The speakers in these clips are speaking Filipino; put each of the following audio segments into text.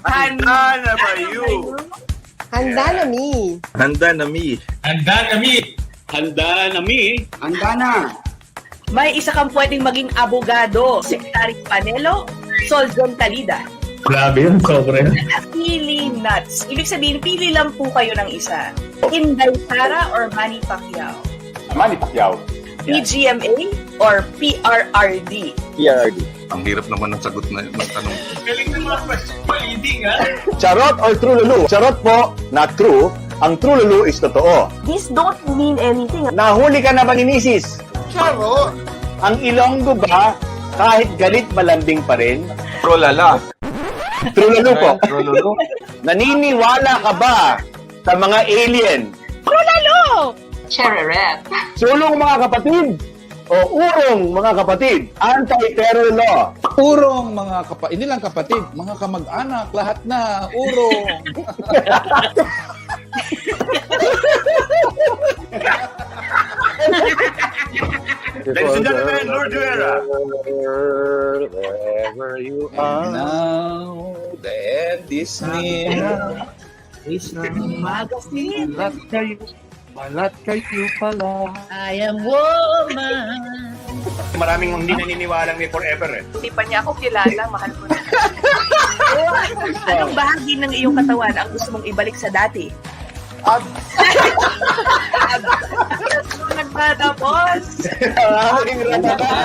Handa na ba you? Handa na mi. Handa na mi. Handa kami! Handa na mi. Handa na. May isa kang pwedeng maging abogado, Secretary Panelo, Soljon Calida. Grabe yun, sobra yun. Pili nuts. Ibig sabihin, pili lang po kayo ng isa. Inday Sara or Manny Pacquiao? Manny Pacquiao. PGMA or PRRD? PRD. Ang hirap naman ng sagot ng tanong. Galing ng mga question pa, hindi nga. Charot or true lulu? Charot po, not true. Ang true lulu is totoo. These don't mean anything. Nahuli ka na ba ni Mrs.? Charot. Ang Ilonggo ba, kahit galit malambing pa rin? Trolala. True lulu po. Trololo. Naniniwala ka ba sa mga alien? Chereret. Sulong mga kapatid o urong mga kapatid? Anti-terror law. Urong mga kapatid, hindi lang kapatid, mga kamag-anak, lahat na, urong. Ladies and gentlemen, Lord Duera. Wherever you are. Now, the end is near. Balat kayo pala. I am woman. Maraming hindi naniniwalang may forever eh. Hindi pa niya ako kilala, mahal ko na. Anong bahagi ng iyong katawan ang gusto mong ibalik sa dati? Nagtatapos.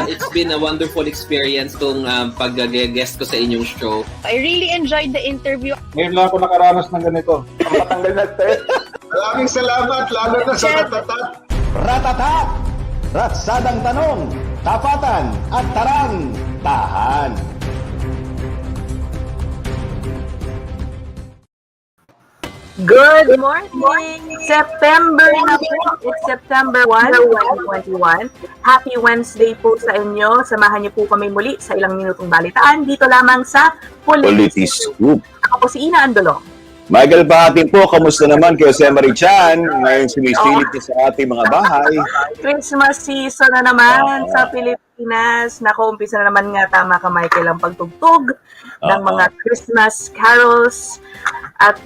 It's been a wonderful experience tong pag-guest ko sa inyong show. I really enjoyed the interview. Ngayon lang ako nakaranas ng ganito. Ang patanggal na test. Maraming salamat, lalo na sa ratatat. Ratatat! Ratsadang tanong, tapatan at tarang, tahan. Good morning! September na po. It's September 1, 2021. Happy Wednesday po sa inyo. Samahan niyo po kami muli sa ilang minutong balitaan dito lamang sa Politiskoop. Ako po si Ina Andolong. Michael Fajatin po, kamusta naman kayo si Marie-chan? Ngayon sumisilip sa ating mga bahay. Christmas season na naman sa Pilipinas. Naku, umpisa na naman nga, tama ka Michael, ang pagtugtog ng mga Christmas carols. At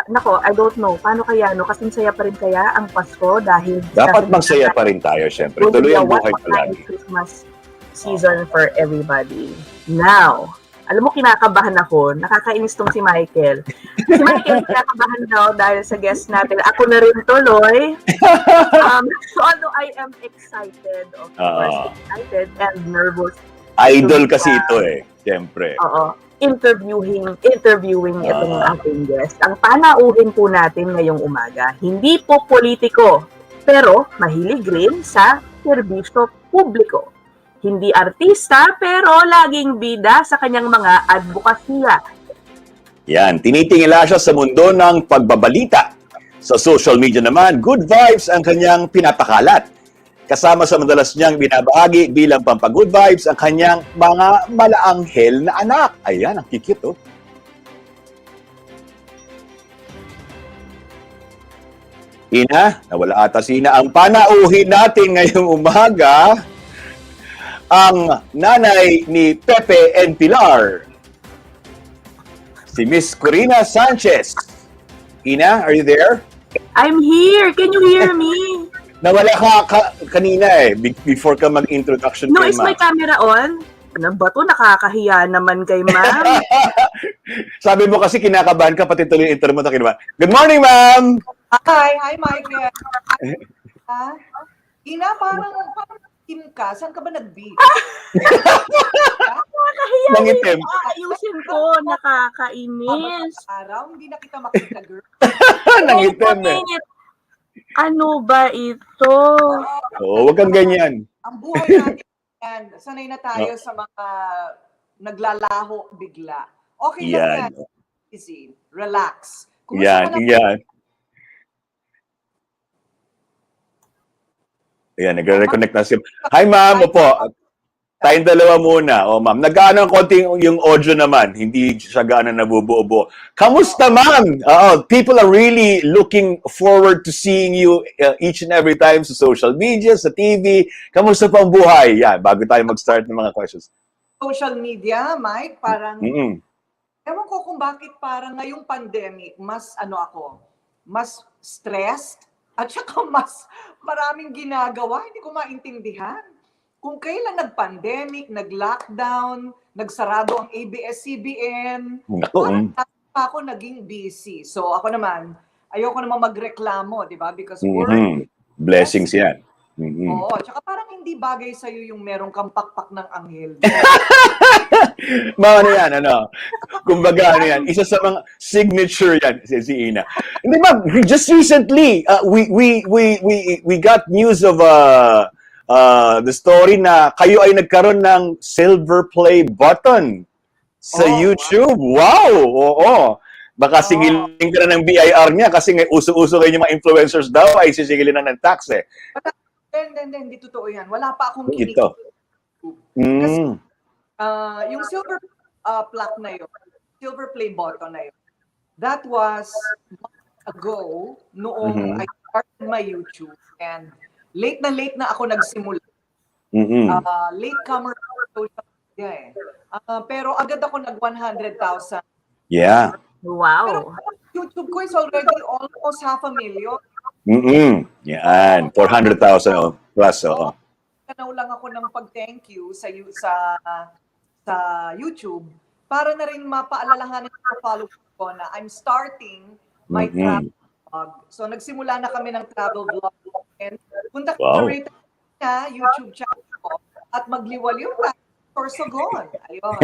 nako, I don't know, paano kaya, no? Kasi saya pa rin kaya ang Pasko dahil... Dapat magsaya pa rin tayo, syempre. Tuloy ang buhay palagi. Christmas season for everybody. Now, alam mo, kinakabahan ako. Nakakainis tong si Michael. Si Michael, kinakabahan daw dahil sa guest natin. Ako na rin tuloy. So, although I am excited, of course, excited and nervous. Idol kasi ito eh, syempre. Oo. Interviewing itong ating guest. Ang panauhin po natin ngayong umaga, hindi po politiko, pero mahilig rin sa serbisyo publiko. Hindi artista, pero laging bida sa kanyang mga advokasya. Yan, tinitingala siya sa mundo ng pagbabalita. Sa social media naman, good vibes ang kanyang pinapakalat. Kasama sa madalas niyang binabahagi bilang pampag-good vibes ang kanyang mga malaanghel na anak. Ayan, ang kikit, oh. Ina, nawala ata si Ina. Ang panauhin natin ngayong umaga, ang nanay ni Pepe and Pilar, si Miss Korina Sanchez. Ina, are you there? I'm here! Can you hear me? Nawala ka kanina eh, before ka mag-introduction No, kay is my camera on? Ano ba to? Nakakahiya naman kay ma'am. Sabi mo kasi kinakabahan ka, pati tuloy yung intro mo. Good morning, ma'am! Hi, Michael. Ina, parang Kim ka. Saan ka ba nag-beat? Nakakahiya. Nangitim. Ayusin ko. Nakakainis. Araw, hindi na kita makita, girl. Nangitim eh. Ano ba ito? Oo, wag kang ganyan. Ang buhay natin, yan, sanay na tayo sa mga naglalaho bigla. Okay lang yan. Easy. Relax. Yan. Ayan, nagre-reconnect na siya. Hi, ma'am. Opo. Tayong dalawa muna. O, ma'am. Nag-ano konting yung audio naman. Hindi siya gaano nabubuo-buo. Kamusta, ma'am? People are really looking forward to seeing you each and every time sa social media, sa TV. Kamusta pa ang buhay? Yan, bago tayo mag-start ng mga questions. Social media, Mike, parang Ewan ko kung bakit parang ngayong pandemic, mas mas stressed at saka mas maraming ginagawa. Hindi ko maintindihan. Kung kailan nag-pandemic, nag-lockdown, nagsarado ang ABS-CBN, parang ako naging busy. So ako naman, ayoko naman magreklamo, di ba? Because work, blessings yan. oo, tsaka parang hindi bagay sa'yo yung merong kang pakpak ng anghel. Mga ano yan, kumbaga ano yan, isa sa mga signature yan, si Ina. Hindi ba, just recently, we got news of the story na kayo ay nagkaroon ng silver play button sa YouTube. Wow! Oo. Baka singilin ka na ng BIR niya kasi uso-uso kayo yung mga influencers daw ay sisigilin na ng tax eh. Hindi totoo yan. Wala pa akong Ito. Kasi yung silver plaque na yun, silver play button na yun, that was months ago noong I started my YouTube and late na ako nagsimula. Latecomer social media eh. Pero agad ako nag 100,000. Yeah. Wow. Pero YouTube ko is already almost 500,000. Yan. 400,000 plus. Tanaw lang ako ng pag-thank you sa YouTube para na rin mapaalalahanan ng follow ko na I'm starting my travel vlog. So nagsimula na kami ng travel vlog and punta ka na YouTube channel ko at magliwaliw ka for Sogon. Ayun.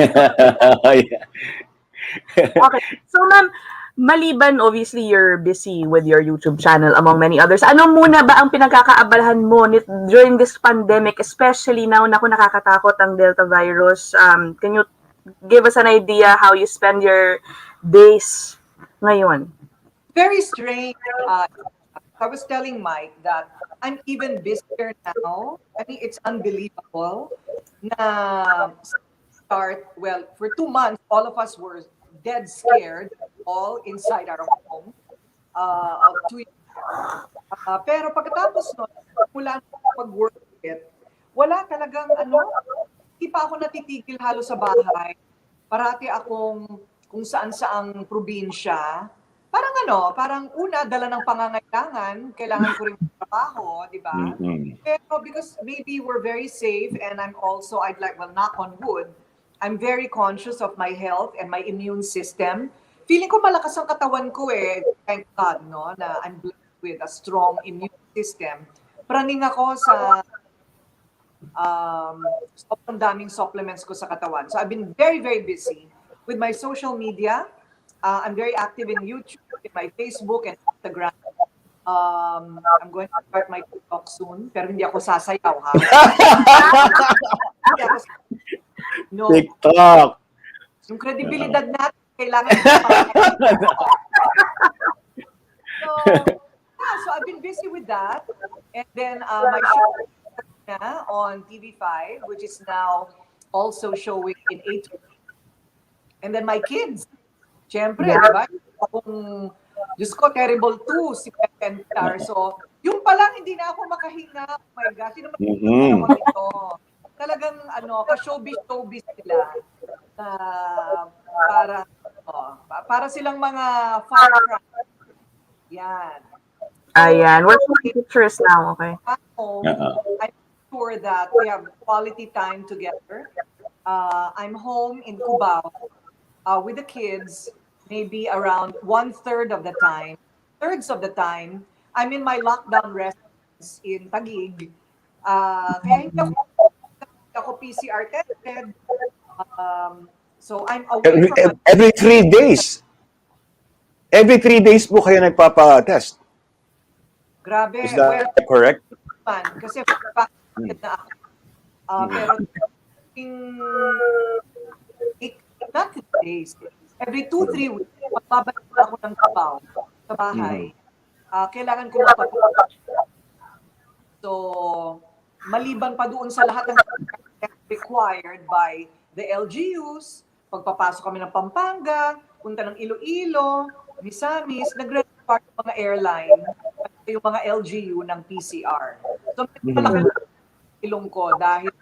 Okay. So ma'am, maliban obviously you're busy with your YouTube channel among many others. Ano muna ba ang pinagkakaabalahan mo during this pandemic, especially now na kung nakakatakot ang Delta virus? Can you give us an idea how you spend your days ngayon? Very strange. I was telling Mike that I'm even busier now. I mean, it's unbelievable na for 2 months, all of us were dead scared, all inside our home. Pero pagkatapos nun, mula pag-work wala talagang hindi pa ako natitigil halos sa bahay. Parati akong kung saan-saang probinsya. Parang una, dala ng pangangailangan, kailangan ko rin trabaho, di ba? Pero because maybe we're very safe and I'm also, knock on wood, I'm very conscious of my health and my immune system. Feeling ko malakas ang katawan ko eh. Thank God, no? Na I'm blessed with a strong immune system. Praning ako sa sobrang daming supplements ko sa katawan. So I've been very, very busy with my social media. I'm very active in YouTube, in my Facebook and Instagram. I'm going to start my TikTok soon, pero hindi ako sasayaw, ha? No. TikTok. Yung kredibilidad natin, kailangan so I've been busy with that. And then my show on TV5, which is now also showing in 8. And then my kids. Siyempre, di ba? Akong, Diyos ko, terrible too, si Pepe Star. So, yung palang hindi na ako makahinga. Oh my gosh, sino naman ito? Talagang, ka-showbiz sila. Para silang mga far cry. Yan. Ayan. We're taking pictures now, okay? I'm sure that we have quality time together. I'm home in Cubao. With the kids, maybe around 1/3 of the time. Thirds of the time, I'm in my lockdown residence in Taguig. Kaya hindi ako PCR tested. So I'm away from... Every 3 days. Every 3 days po kayo nagpapa-test. Grabe. Is that correct? Kasi vaccinated na ako. Pero not 3 days. Every 2-3 weeks, magbabalik ako ng Cubao sa bahay. Kailangan ko mapapagod. So, maliban pa doon sa lahat ng required by the LGUs, pagpapasok kami ng Pampanga, punta ng Iloilo, Misamis, nagre-require yung mga airline, yung mga LGU ng PCR. So, malaki ilong ko dahil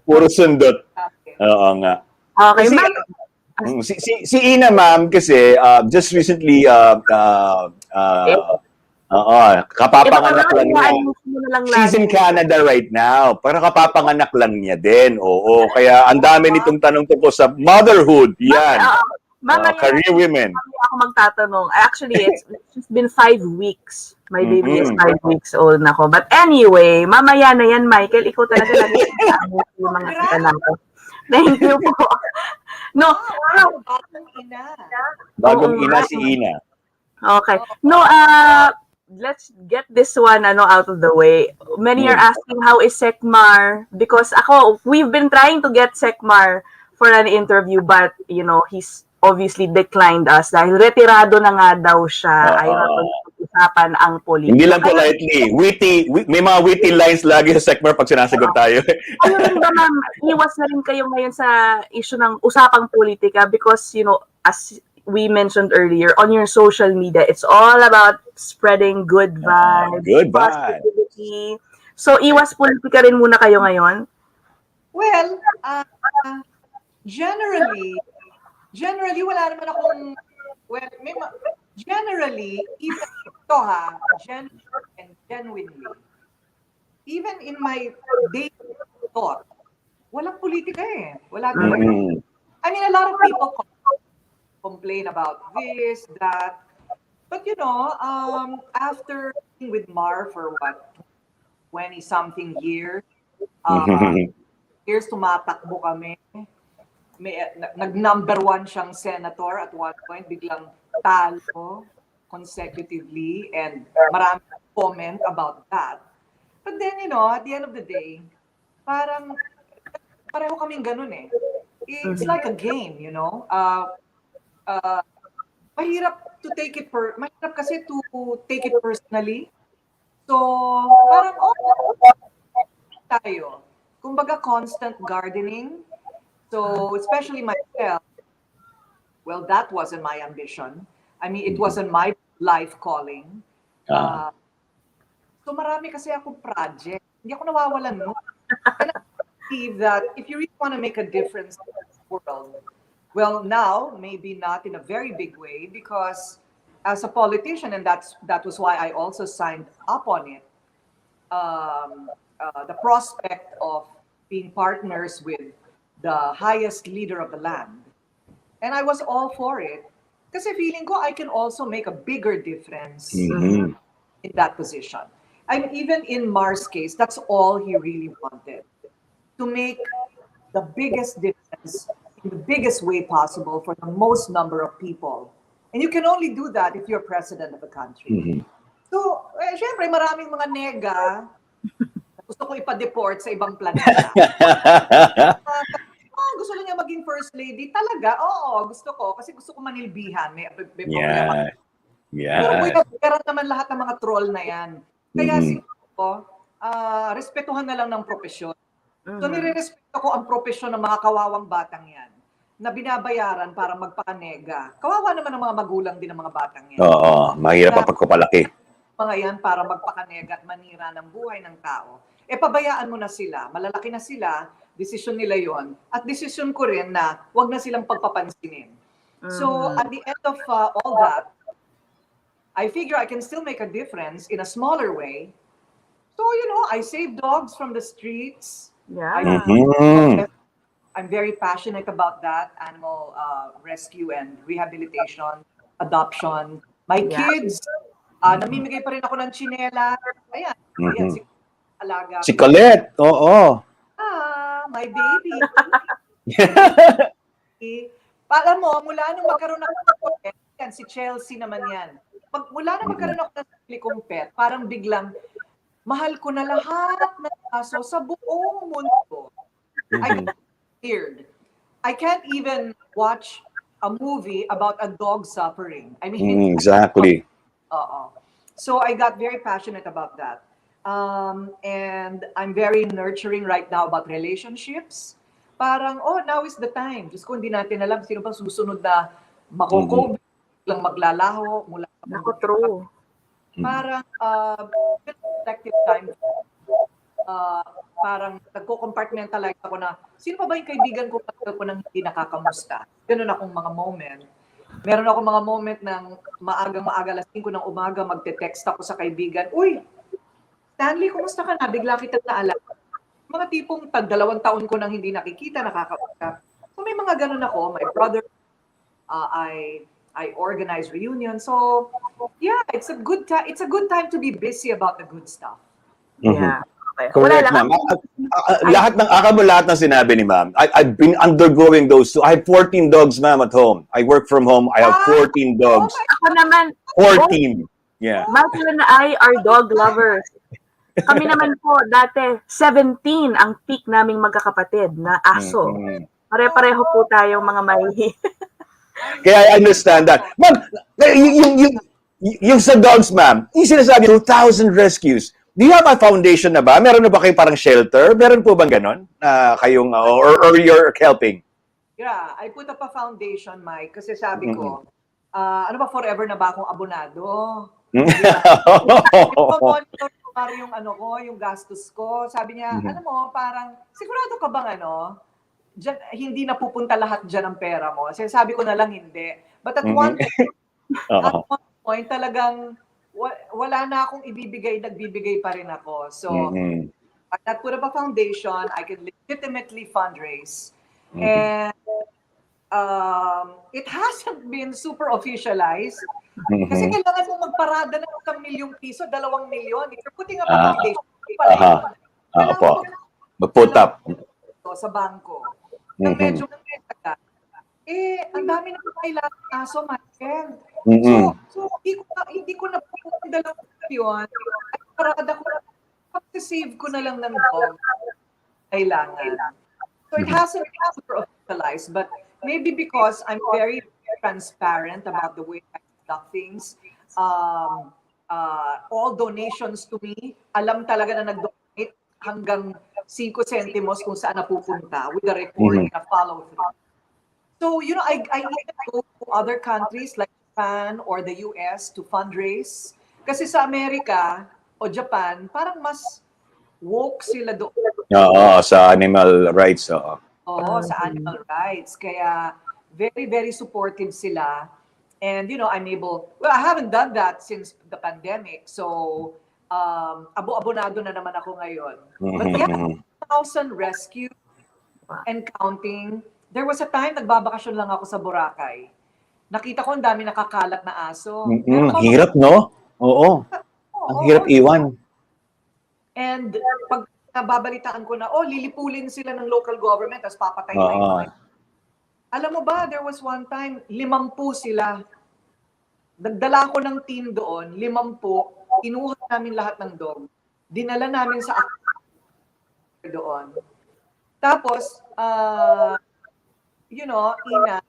puro sundot. Oo nga. Okay, Kasi, ma'am. Si Ina, ma'am, kasi just recently, kapapanganak lang niya. She's in Canada right now. Pero kapapanganak lang niya din. Oo. Kaya ang dami nitong tanong tungkol sa motherhood. Yan. Career women. Ako magtatanong. Actually, it's been 5 weeks. My baby is 5 weeks old na ko. But anyway, mamaya na yan, Michael. Ikaw talaga lagi yung mga tanong ko. Thank you po. No. Bagong ina. Bagong ina si Ina. Okay. No, let's get this one out of the way. Many are asking how is Sekmar, because we've been trying to get Sekmar for an interview, but he's obviously declined us dahil retirado na nga daw siya. Ayaw na pag-usapan ang politiko. Hindi lang politely. May mga witty lines lagi sa Sekmar pag sinasagot tayo. Ayun ba, ma'am, iwas na rin kayo ngayon sa issue ng usapang politika because, as we mentioned earlier, on your social media, it's all about spreading good vibes, good vibes. positivity. So, iwas politika rin muna kayo ngayon? Well, generally, wala naman akong, generally, even ito genuinely, even in my daily thought, walang politika eh. Wala naman. I mean, a lot of people complain about this, that, but after being with Mar for 20-something years, tumatakbo kami. Nag-number 1 siyang senator at one point, biglang talo consecutively, and marami comment about that. But then, at the end of the day, parang pareho kaming ganun eh. It's like a game, mahirap kasi to take it personally. So, parang tayo. Kumbaga constant gardening. So, especially myself, well, that wasn't my ambition. I mean, it wasn't my life calling. So, marami kasi akong project. Hindi ako nawawalan, no? And I believe that if you really want to make a difference in this world, well, now, maybe not in a very big way, because as a politician, and that was why I also signed up on it, the prospect of being partners with the highest leader of the land. And I was all for it. Kasi feeling ko, I can also make a bigger difference in that position. And even in Mar's case, that's all he really wanted. To make the biggest difference in the biggest way possible for the most number of people. And you can only do that if you're president of the country. So, syempre, maraming mga nega na gusto ko ipa-deport sa ibang planeta. Gusto niya maging first lady. Talaga, oo, gusto ko. Kasi gusto ko manilbihan. May problema. Pero meron naman lahat ng mga troll na yan. Kaya siguro, respetuhan na lang ng propesyon. So, nire-respeto ko ang propesyon ng mga kawawang batang yan na binabayaran para magpakanega. Kawawa naman ang mga magulang din ng mga batang yan. Oo, mahirap ang pagkapalaki. Mga yan para magpakanega at manira ng buhay ng tao. Pabayaan mo na sila. Malalaki na sila, desisyon nila yon. At desisyon ko rin na wag na silang pagpapansinin. So, at the end of all that, I figure I can still make a difference in a smaller way. So, I save dogs from the streets. Yeah. I'm very passionate about that, animal rescue and rehabilitation, adoption. My kids, namimigay pa rin ako ng tsinela. Ayan, alaga. Si Colette, oo. My baby. Alam mo, mula nung magkaroon ako ng pet, yan, si Chelsea naman yan. Mula nung magkaroon ako ng sarili kong pet, parang biglang, mahal ko na lahat ng aso sa buong mundo. I got scared. I can't even watch a movie about a dog suffering. I mean, exactly. So I got very passionate about that. And I'm very nurturing right now about relationships. Parang, now is the time. Diyos ko, hindi natin alam sino bang susunod na makukob, lang maglalaho, mula. True. Parang, reflective time. parang nagko-compartmentalize ako na, sino pa ba yung kaibigan ko ko nang hindi nakakamusta? Ganun akong mga moment. Meron ako mga moment ng maaga, alas 5 ng umaga, magte-text ako sa kaibigan, uy, Stanley, kumusta ka na? Bigla kita naalala. Mga tipong 2 taon ko nang hindi nakikita, nakakausap. So may mga ganun ako. My brother, I organize reunion. So yeah, it's a good time to be busy about the good stuff. Yeah. Okay. Correct, Wala lang. ma'am. Lahat ng sinabi ni ma'am. I've been undergoing those too. I have 14 dogs, ma'am, at home. I work from home. I have 14 dogs. Ako naman, 14. Yeah. Michael and I are dog lovers. Kami naman po, dati, 17 ang peak naming magkakapatid na aso. Pare-pareho po tayong mga maihi. Kaya I understand that. Ma'am, yung sa dogs, ma'am, yung sinasabi, 2,000 rescues. Do you have a foundation na ba? Meron na ba kayo parang shelter? Meron po bang ganon? Kayong, or you're helping? Yeah, I put up a foundation, Mike, kasi sabi ko, ano ba, forever na ba akong abonado? Monitor yung ano ko, yung gastos ko. Sabi niya, ano mo, parang, sigurado ka bang ano, dyan, hindi napupunta lahat dyan ang pera mo? Kasi sabi ko na lang hindi. But at one point, talagang, wala na akong ibibigay, nagbibigay pa rin ako. So, at put up a foundation, I can legitimately fundraise. And it hasn't been super officialized. Kasi kailangan mo magparada ng 1 milyong piso, 2 milyon. If you're putting up a foundation, Put up. Sa bangko. Na medyo ang dami na kailangan aso, Michael. So hindi ko na pupunta 2 milyon. At parada ko na, save ko na lang ng dog. Kailangan. So it hasn't been super officialized, but maybe because I'm very transparent about the way I conduct things. All donations to me, alam talaga na nag-donate hanggang 5 centimos kung saan napupunta with a record and a follow-through. So, you know, I even go to other countries like Japan or the US to fundraise. Kasi sa Amerika o Japan, parang mas woke sila doon. Oo, sa animal rights. Oo, sa animal rights. Kaya very, very supportive sila. And, you know, I'm able, well, I haven't done that since the pandemic. So, abonado na naman ako ngayon. But yeah, 1,000 rescue and counting. There was a time, nagbabakasyon lang ako sa Boracay. Nakita ko ang dami nakakalat na aso. Hirap, no? Oo. Ang hirap iwan. And pag nababalitaan ko na, lilipulin sila ng local government tapos papatay na yun. Alam mo ba, there was one time, 50 sila. Nagdala ko ng team doon, 50. Inuha namin lahat ng dog. Dinala namin sa doon. Tapos, you know, Ina,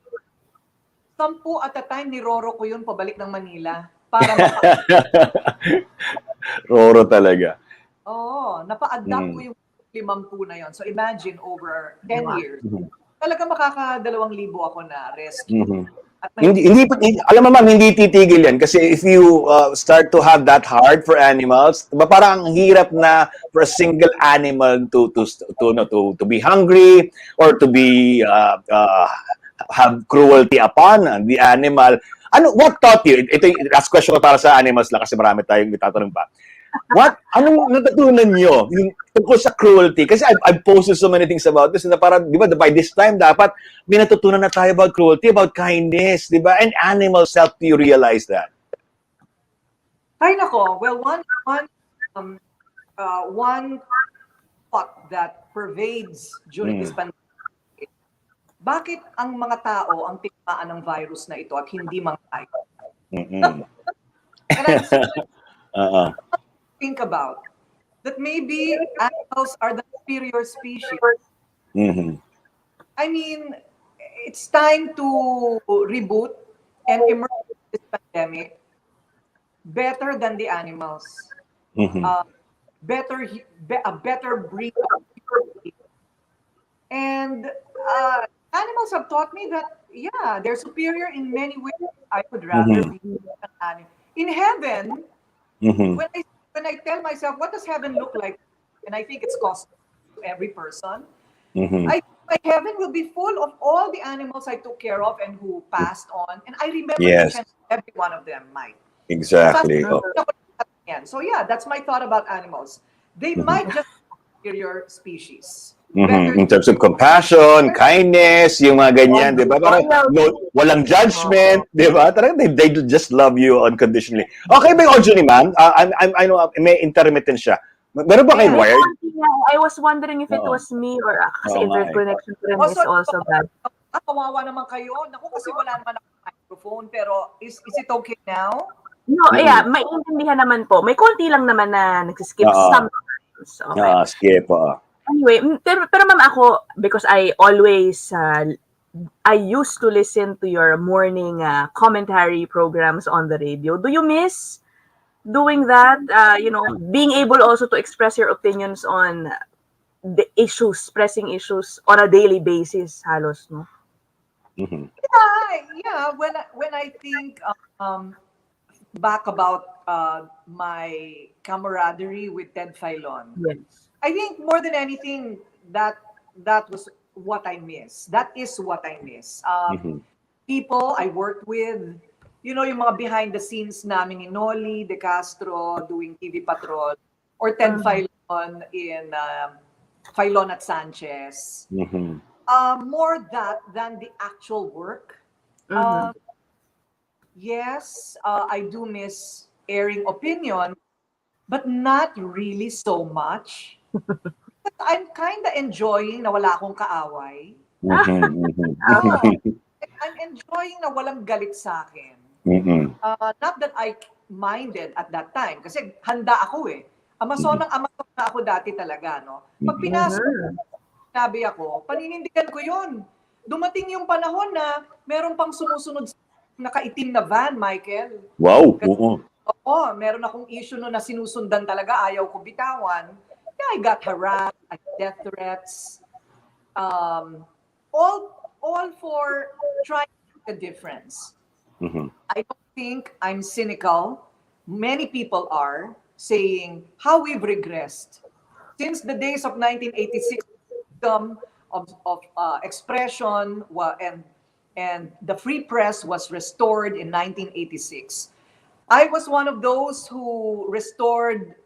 10 at a time, niroro ko yun pabalik ng Manila. Para Roro talaga. Oo, napa-adapt ko yung 50 na yon. So imagine over 10 years. Talaga makaka-2,000 ako na rescue. Hindi, alam mo ma'am, hindi titigil yan. Kasi if you start to have that heart for animals, diba, parang ang hirap na for a single animal to be hungry or to be have cruelty upon the animal. What taught you? Ito yung last question ko para sa animals lang kasi marami tayong itatanong pa. Anong natutunan nyo tungkol sa cruelty? Kasi I've posted so many things about this na parang, di ba, by this time, dapat may natutunan na tayo about cruelty, about kindness, di ba? And animals help you realize that. Ay, nako. Well, one thought that pervades during this pandemic, bakit ang mga tao ang timaan ng virus na ito at hindi mga tayo? And think about that maybe animals are the superior species. I mean, it's time to reboot and emerge from this pandemic better than the animals. A better breed of humanity. And animals have taught me that, yeah, they're superior in many ways. I would rather be an animal. In heaven, when I tell myself, what does heaven look like? And I think it's cosmic. every person. Mhm. My heaven will be full of all the animals I took care of and who passed on. And I remember Yes. each and every one of them, Mike. Exactly. Oh. So yeah, that's my thought about animals. They might just be your species. Mhm. In terms of compassion, kindness, yung mga ganyan, di ba? Parang walang judgment, di ba? Talagang they just love you unconditionally. Okay ba yung audio ni ma'am? I know, may intermittent siya. Meron ba kayong wired? I was wondering if it Oo. was me or kasi Oo nga internet eh. connection ko rin is Also, also bad. kawawa naman kayo. Naku, kasi wala naman ako microphone. Pero is it okay now? No, yeah, maiintindihan naman po. May konti lang naman na nagsiskip Oo. sometimes. Okay. Sige po. Anyway, pero ma'am ako, because I always, I used to listen to your morning commentary programs on the radio. Do you miss doing that? Being able also to express your opinions on the issues, pressing issues on a daily basis, halos, no? Mhm. Yeah. When I think back about my camaraderie with Ted Filon, Yes. I think more than anything that was what I miss. That is what I miss. People I worked with, yung mga behind the scenes namin ni Noli De Castro doing TV Patrol, or Ted Filon in Filon at Sanchez. Mhm. More that than the actual work. Yes, I do miss airing opinion, but not really so much. I'm kind of enjoying na wala akong kaaway. I'm enjoying na walang galit sa akin. Not that I minded at that time, kasi handa ako eh. Amason na ako dati talaga, no? Pag pinasok, sinabi ako, paninindigan ko yun. Dumating yung panahon na meron pang sumusunod sa nakaitim na van, Michael. Wow. Oo, meron akong issue no na sinusundan talaga, ayaw ko bitawan. Yeah, I got harassed, I got death threats. All for trying to make a difference. I don't think I'm cynical. Many people are saying how we've regressed. Since the days of 1986, freedom of expression and the free press was restored in 1986. I was one of those who restored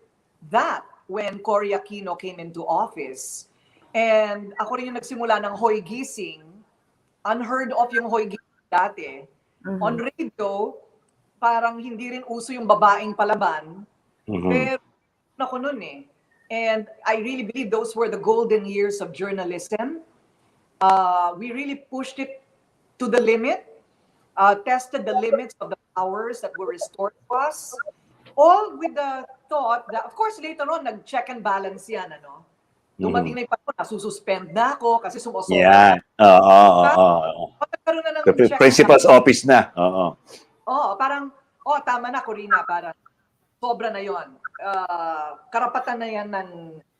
that when Cory Aquino came into office. And ako rin yung nagsimula ng Hoy Gising. Unheard of yung Hoy Gising dati. On radio, parang hindi rin uso yung babaeng palaban. Pero ako nun eh. And I really believe those were the golden years of journalism. We really pushed it to the limit, tested the limits of the powers that were restored to us, all with the thought that, of course, later on, nag-check and balance yan, ano? Dumating na yung panahon, nasususpend na ako kasi sumusobra. Yeah. Magkaroon na ng The check principal's office na. parang, tama na, Corina, parang sobra na yon. Karapatan na yan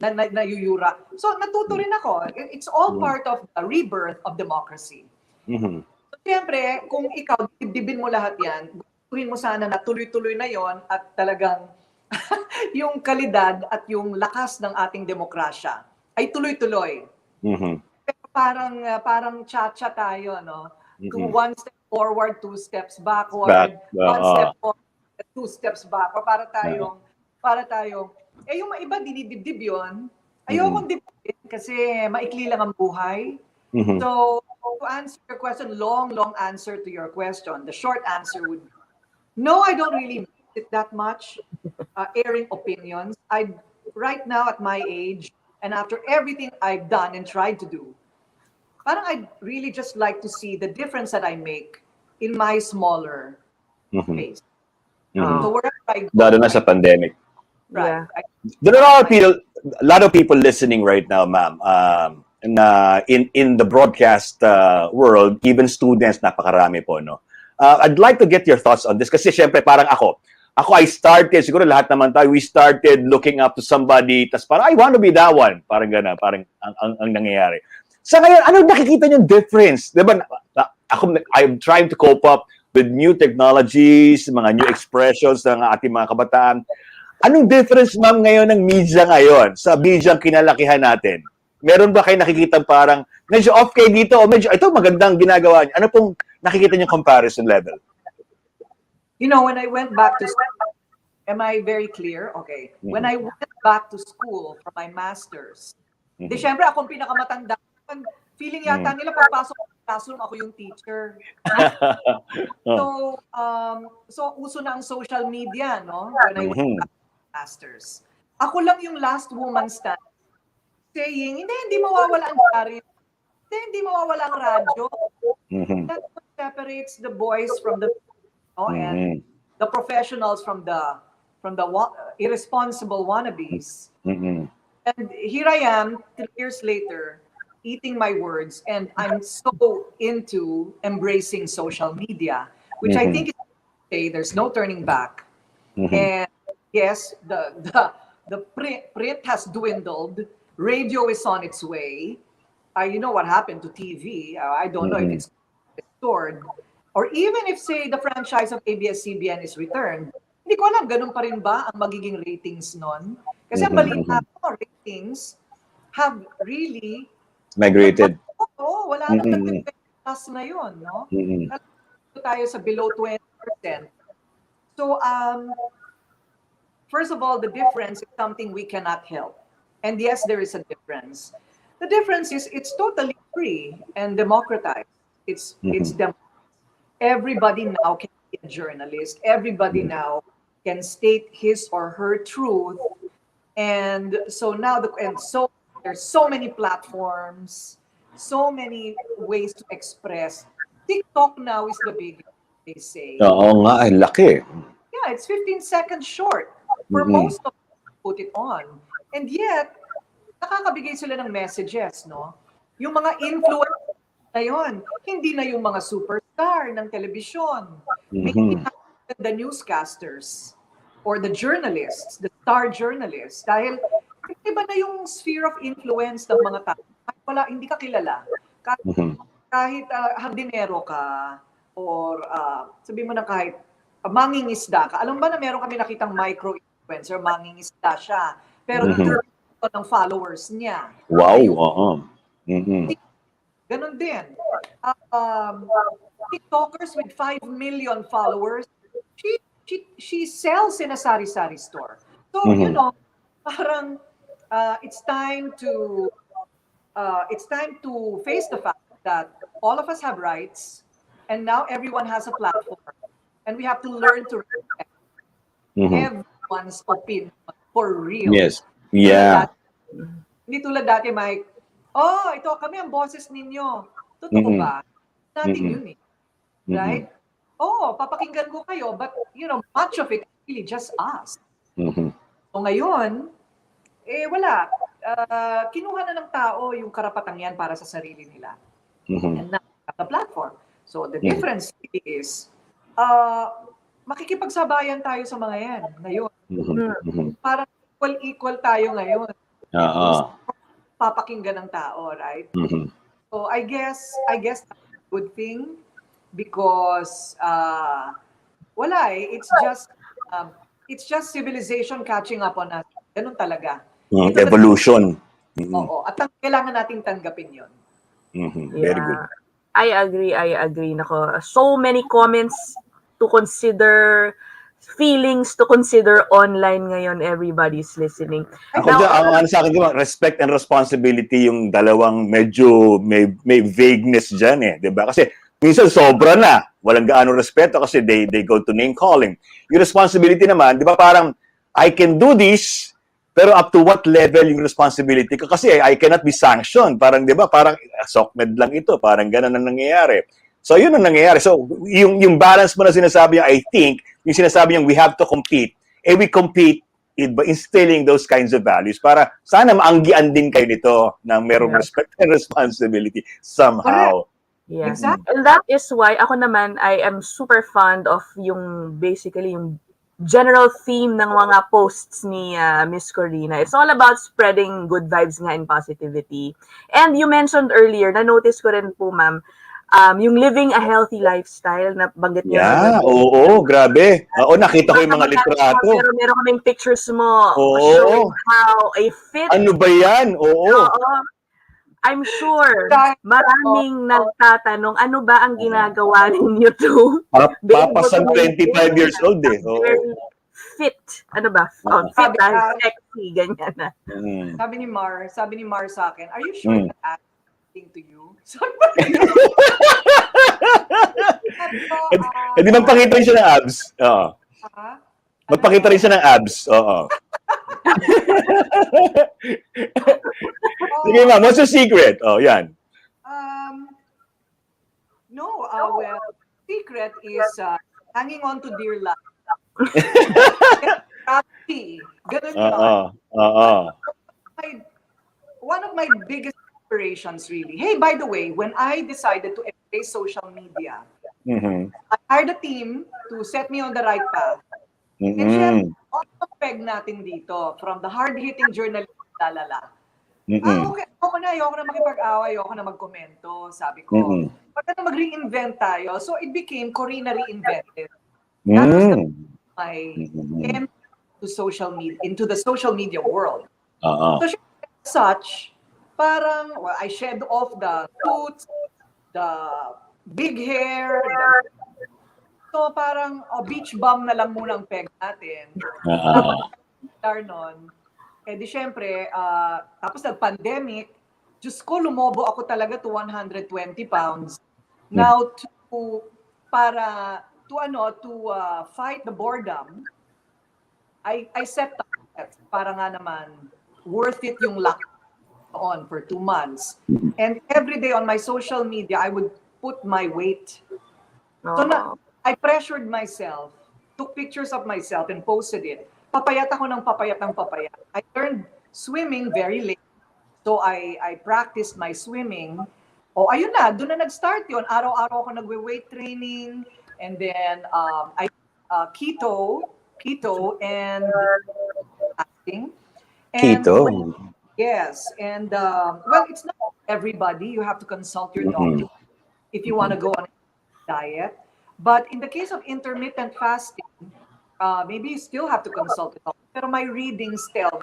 na yuyura. So, natuto rin ako. It's all part of the rebirth of democracy. So, siyempre, kung ikaw, dibdibin mo lahat yan, gustuhin mo sana na tuloy-tuloy na yon at talagang yung kalidad at yung lakas ng ating demokrasya ay tuloy-tuloy. Pero parang cha-cha tayo, no? One step forward, two steps backward. One step forward, two steps backward. Para tayong, yung mga iba dinidibdib yun. Ayokong dibdibin kasi maikli lang ang buhay. So, to answer your question, long answer to your question, the short answer would be, no, I don't really miss it that much, airing opinions. Right now at my age, and after everything I've done and tried to do, parang I'd really just like to see the difference that I make in my smaller space. So wherever I go, Lalo na sa pandemic. right? There are a lot of people listening right now, ma'am. In the broadcast world, even students, napakarami po, no? I'd like to get your thoughts on this kasi syempre parang ako I started, siguro lahat naman tayo, we started looking up to somebody, tas parang, I want to be that one. Parang gana, parang ang nangyayari. Sa ngayon, ano nakikita niyong difference? Diba, I'm trying to cope up with new technologies, mga new expressions ng ating mga kabataan. Anong difference, ma'am, ngayon ng media ngayon sa media kinalakihan natin? meron ba kayo nakikita parang medyo off kayo dito o medyo ito magandang ginagawa niyo? Ano pong nakikita niyo comparison level? You know, when I went back to school, am I very clear? Okay. When I went back to school for my master's, di syempre akong pinakamatanda. Feeling yata nila pagpasok sa classroom, ako yung teacher. So uso na ang social media, no? When I went back to masters. Ako lang yung last woman stand saying, hindi mawawala ang diary. Hindi mawawala ang radyo. That's what separates the boys from the and the professionals from the irresponsible wannabes. And here I am, 3 years later, eating my words, and I'm so into embracing social media, which I think is okay. There's no turning back. And yes, the print has dwindled. Radio is on its way. You know what happened to TV. I don't know if it's restored. Or even if, say, the franchise of ABS-CBN is returned, hindi ko alam, ganun pa rin ba ang magiging ratings nun? Kasi ang balita ko, ratings have really migrated. Oo, wala nang plus ngayon, no? Tayo sa below 20%. So, first of all, the difference is something we cannot help. And yes, there is a difference. The difference is it's totally free and democratized. It's everybody now can be a journalist. Everybody now can state his or her truth. And so now there's so many platforms, so many ways to express. TikTok now is the biggest, they say. Oo nga, ay laki. Yeah, it's 15 seconds short for most of them to put it on. And yet, nakakabigay sila ng messages, no? Yung mga influencers na yun, hindi na yung mga superstar ng telebisyon. Hindi na the newscasters or the journalists, the star journalists. Dahil iba na yung sphere of influence ng mga tao. Wala, hindi ka kilala. Kahit hardinero ka or sabihin mo na kahit mangingisda ka. Alam ba na meron kami nakitang micro-influencer, mangingisda siya. Pero ng followers niya. Wow, oo. Ganon din. TikTokers with 5 million followers, she sells in a sari-sari store. So, you know, parang it's time to face the fact that all of us have rights and now everyone has a platform and we have to learn to respect everyone's opinion for real. Yes. Yeah. Hindi tulad dati, Mike. Oh, ito kami ang boses ninyo. Totoo ba? Natin yun eh. Right? Oh, papakinggan ko kayo, but you know, much of it is really just us. So ngayon, wala. Kinuha na ng tao yung karapatang yan para sa sarili nila. And now, the platform. So the difference is, makikipagsabayan tayo sa mga yan ngayon. Parang equal tayo ngayon. Papakinggan ng tao, right? So I guess that's a good thing because wala eh. It's just civilization catching up on us. Ganun talaga. Evolution. Oo. At kailangan nating tanggapin yun. Very good. I agree. Nako, so many comments to consider, feelings to consider online ngayon. Everybody's listening. Ako dyan, ang sa akin, respect and responsibility yung dalawang medyo may vagueness dyan eh. Diba? Kasi minsan sobra na. Walang gaano respeto kasi they go to name calling. Yung responsibility naman, di ba parang I can do this, pero up to what level yung responsibility ko? Kasi I cannot be sanctioned. Parang, di ba, parang SOCMED lang ito. Parang ganun ang nangyayari. So, yun ang nangyayari. So, yung balance mo na sinasabi niya, I think, yung sinasabi niya, we have to compete. We compete by instilling those kinds of values para sana maanggian din kayo nito na merong respect and responsibility somehow. Yeah. Exactly. And that is why ako naman, I am super fond of yung basically yung general theme ng mga posts ni Miss Corina. It's all about spreading good vibes nga and positivity. And you mentioned earlier, na-notice ko rin po, ma'am, yung living a healthy lifestyle na banggit niyo. Yeah, oo, grabe. Oo, nakita ko yung mga litrato. Pero meron kaming pictures mo Oo. showing how a fit. Ano ba yan? Oo. I'm sure Dahil- maraming nagtatanong, ano ba ang ginagawa ninyo to? Papasan 25 years old eh. Oo. Very fit. Ano ba? Oh, fit Sabi and ka- sexy, ganyan na. Mm. Sabi ni Mar sa akin, are you sure Mm. that acting to you? Sabi ko, Hindi magpakita rin siya ng abs. Oo. ah, Magpakita rin siya ng abs. Oo. Sige ma'am, what's your secret? Oh, yan. No, well, secret is hanging on to dear life. Ganun yun. Oo. One of my biggest inspirations, really. Hey, by the way, when I decided to embrace social media, Mhm. I hired a team to set me on the right path. And Mhm. syempre, all peg natin dito, from the hard-hitting journalist, lalala. Mhm. Okay, ayoko na makipag-away, ayoko na magkomento, sabi ko. Mhm. Pag mag-reinvent tayo, so it became Corina Reinvented. That was my entry to social media, into the social media world. Oo. So such, parang, well, I shed off the suits, the big hair, so parang, beach bum na lang muna ang peg natin. Nun, eh di syempre, tapos nag-pandemic, Diyos ko, lumobo ako talaga to 120 pounds. Now, to fight the boredom, I set targets para nga naman worth it yung lockdown for 2 months. And every day on my social media, I would put my weight. So I pressured myself, took pictures of myself and posted it. Papayat ako ng papayat. I learned swimming very late. So I practiced my swimming. Oh, ayun na, doon na nag-start yun. Araw-araw ako nagwe-weight training. And then I keto and fasting. Keto. Yes, and well, it's not everybody. You have to consult your doctor if you want to go on a diet. But in the case of intermittent fasting, maybe you still have to consult the doctor. Pero my readings tell,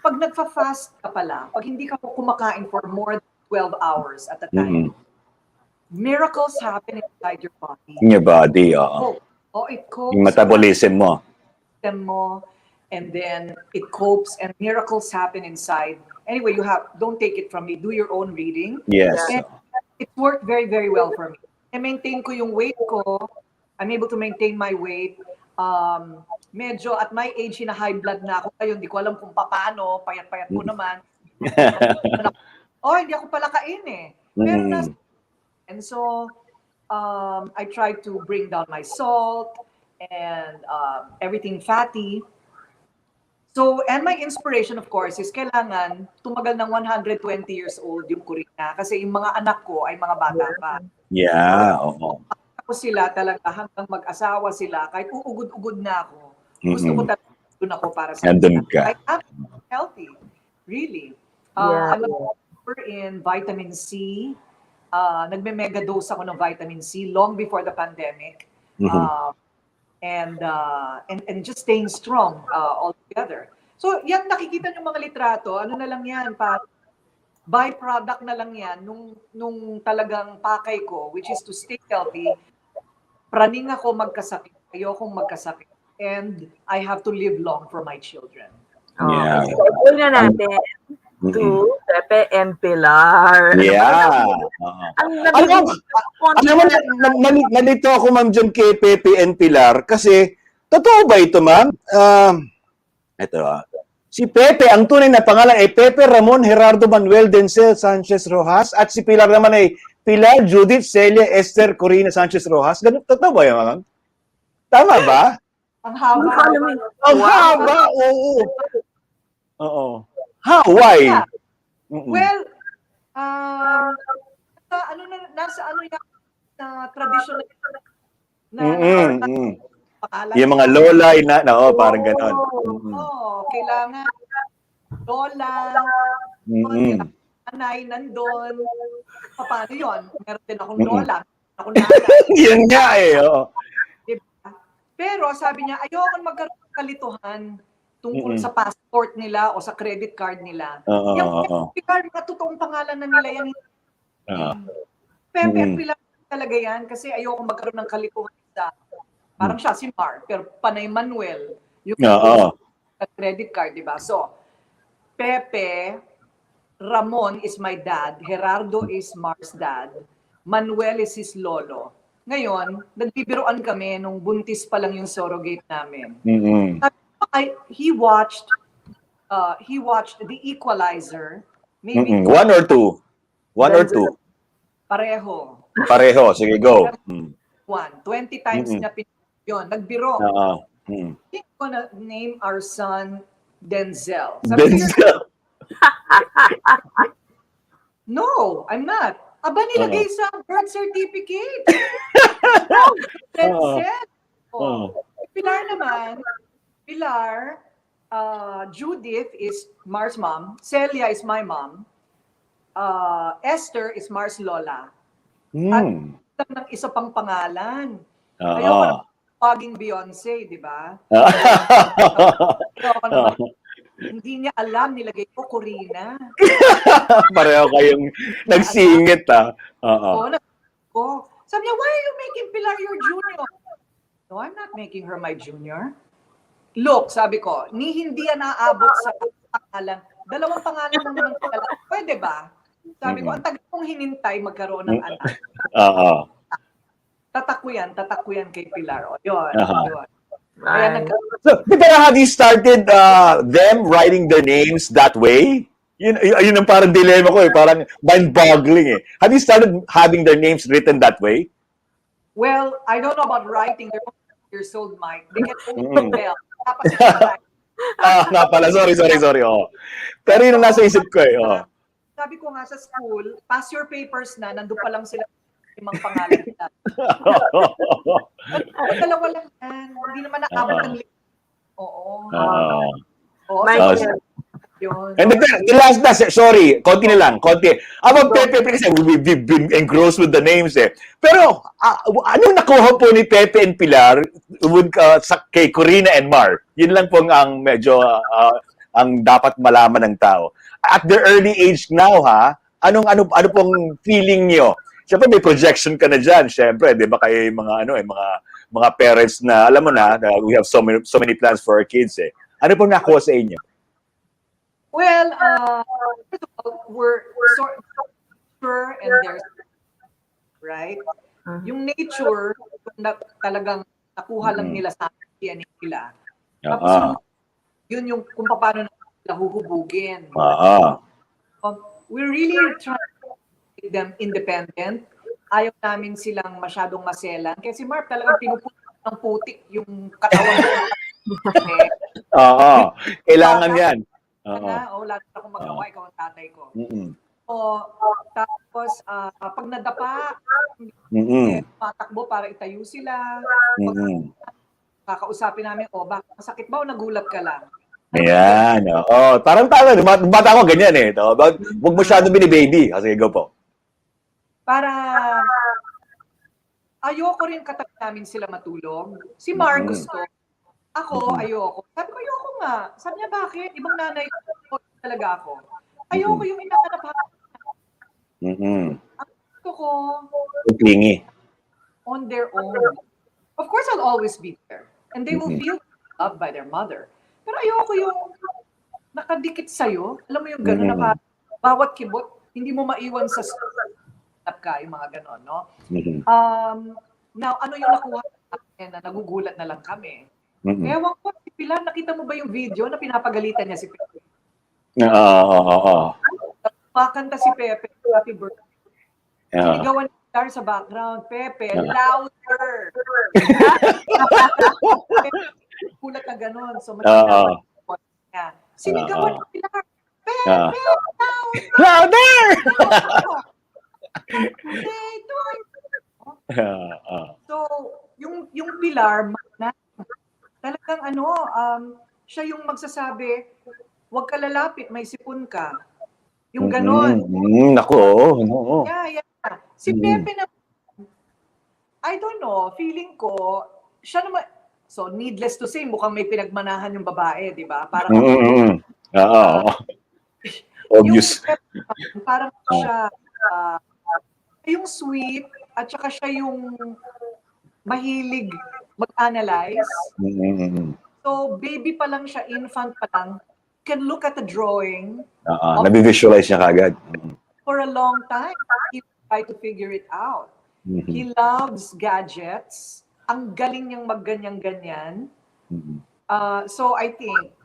pag nagfa-fast ka pala, pag hindi ka kumakain for more than 12 hours at a time, miracles happen inside your body. In your body, oo. It copes. Yung metabolism mo. And then it copes and miracles happen inside. Anyway, don't take it from me. Do your own reading. Yes. And it worked very, very well for me. I maintain ko yung weight ko. I'm able to maintain my weight. Medyo at my age, high blood na ako. Ayun, hindi ko alam kung paano. Payat-payat ko naman. Hindi ako pala kain eh. Pero and so, I tried to bring down my salt and everything fatty. So, and my inspiration, of course, is kailangan tumagal ng 120 years old yung Korina. Kasi yung mga anak ko ay mga bata pa. Yeah, oo. Ako sila talaga hanggang mag-asawa sila, kahit uugod-ugod na ako, gusto ko talaga doon ako para sa Nandun ka. I am healthy, really. I'm a believer in vitamin C. Nagme-mega dose ako ng vitamin C long before the pandemic. And just staying strong altogether. So, yan nakikita niyo mga litrato, ano na lang yan, byproduct na lang yan nung talagang pakay ko, which is to stay healthy. Praning ako magkasakit, ayokong magkasakit, and I have to live long for my children. Yeah. So, goal na natin to Pepe and Pilar. Yeah. Nalito ako, ma'am, dyan kay Pepe and Pilar kasi, totoo ba ito, ma'am? Si Pepe, ang tunay na pangalan ay Pepe Ramon Gerardo Manuel Denzel Sanchez-Roxas at si Pilar naman ay Pilar Judith Celia Esther Corina Sanchez-Roxas. Ganun, totoo ba yan, ma'am? Tama ba? Ang haba. Ang haba, oo. Oo. How? Why? Yeah. Well, nasa traditional pangalan. Yung mga lola, parang gano'n. Kailangan lola, nanay, nandun. Paano yun? Meron din akong lola, akong nanay. Yan nga eh, oo. Diba? Pero sabi niya, ayoko magkaroon ng kalituhan tungkol sa passport nila o sa credit card nila. Oo, Yung oo. Pilar, mga totoong pangalan na nila yan. Pepe at Pilar talaga yan kasi ayoko magkaroon ng kalituhan sa parang siya si Mar, pero Panay Manuel, yung credit card, di ba? So, Pepe, Ramon is my dad, Gerardo is Mar's dad, Manuel is his lolo. Ngayon, nagbibiroan kami nung buntis pa lang yung surrogate namin. He watched The Equalizer. Maybe One or two? One or two? Pareho. Pareho. Sige, go. 20 times na yun. Nagbiro. He's gonna name our son Denzel. Denzel. No, I'm not. Aba, nilagay sa birth certificate. Denzel. Pilar naman. Pilar, Judith is Mar's mom. Celia is my mom. Esther is Mar's lola. At ng isa pang pangalan. Ayoko na paging Beyonce, di ba? Hindi niya alam, nilagay ko Korina. Pareho kayong nagsingit, Sabi niya, why are you making Pilar your junior? No, I'm not making her my junior. Look, sabi ko, hindi yan naabot sa pangalan. Dalawang pangalan naman ang pangalan. Pwede ba? Sabi ko, ang tagal kong hinintay magkaroon ng anak. Tatak ko yan kay Pilar. O, yun. So, pero have you started them writing their names that way? Yun ang parang dilemma ko parang mind-boggling Have you started having their names written that way? Well, I don't know about writing. They're 1 years old, Mike. They can only spell. Nga pala, sorry. Pero yun ang nasa isip ko Sabi ko nga sa school, pass your papers na, nandun pa lang sila limang pangalan nila. Dalawa lang yan. Hindi naman naabot ng And the last sorry, konti na lang. About Pepe, kasi we've been engrossed with the names Pero, anong nakuha po ni Pepe and Pilar kay Corina and Mar? Yun lang po ang medyo ang dapat malaman ng tao. At their early age now, ano pong feeling niyo? Siyempre may projection ka na diyan, siyempre, 'di ba, kay mga mga parents na alam mo na, we have so many plans for our kids Ano pong nakuha sa inyo? Well, first of all, we're sort of sure and there's right? Yung nature talagang nakuha lang nila sa DNA nila. Tapos yun yung kung paano nila huhubugin. We really try to make them independent. Ayaw namin silang masyadong maselan. Kasi Mark, talagang pinuputok ng putik yung katawan mo. Kailangan yan. Wala na akong magawa, ikaw ang tatay ko. Tapos, pag nadapa, patakbo para itayo sila. Kakausapin namin, bakit masakit ba o nagulat ka lang? Ayan. Parang bata ko ganyan Huwag masyado bini-baby. Kasi go po. Para ayoko rin katabi namin sila matulog. Si Mar gusto. Ako, ayoko. Sabi ko, ayoko nga. Sabi niya, bakit? Ibang nanay ko talaga ako. Ayoko yung inaanap Ang gusto ko, clingy. On their own. Of course, I'll always be there. And they will feel loved by their mother. Pero ayoko yung nakadikit sa'yo. Alam mo yung gano'n na bawat kibot, hindi mo maiwan sa ka, yung mga gano'n, no? Now, ano yung nakuha natin na nagugulat na lang kami? Ewan ko, si Pilar, nakita mo ba yung video na pinapagalitan niya si Pepe? Makanta si Pepe, happy birthday. Sinigawan ni Pilar sa background, Pepe, louder! Kulat na gano'n. So, sinigawan ni Pilar, Pepe, louder! So, yung Pilar, talagang siya yung magsasabi, huwag ka lalapit, may sipon ka. Yung ganon. Nako. Yeah. Si Pepe na, I don't know, feeling ko, siya naman, So needless to say, mukhang may pinagmanahan yung babae, di ba? Parang Oo. Obvious. parang siya yung sweet at saka siya yung mahilig mag-analyze. So baby pa lang siya, infant pa lang, can look at the drawing. Nabi-visualize niya kagad. For a long time, he tried to figure it out. He loves gadgets. Ang galing niyang magganyan-ganyan. So I think,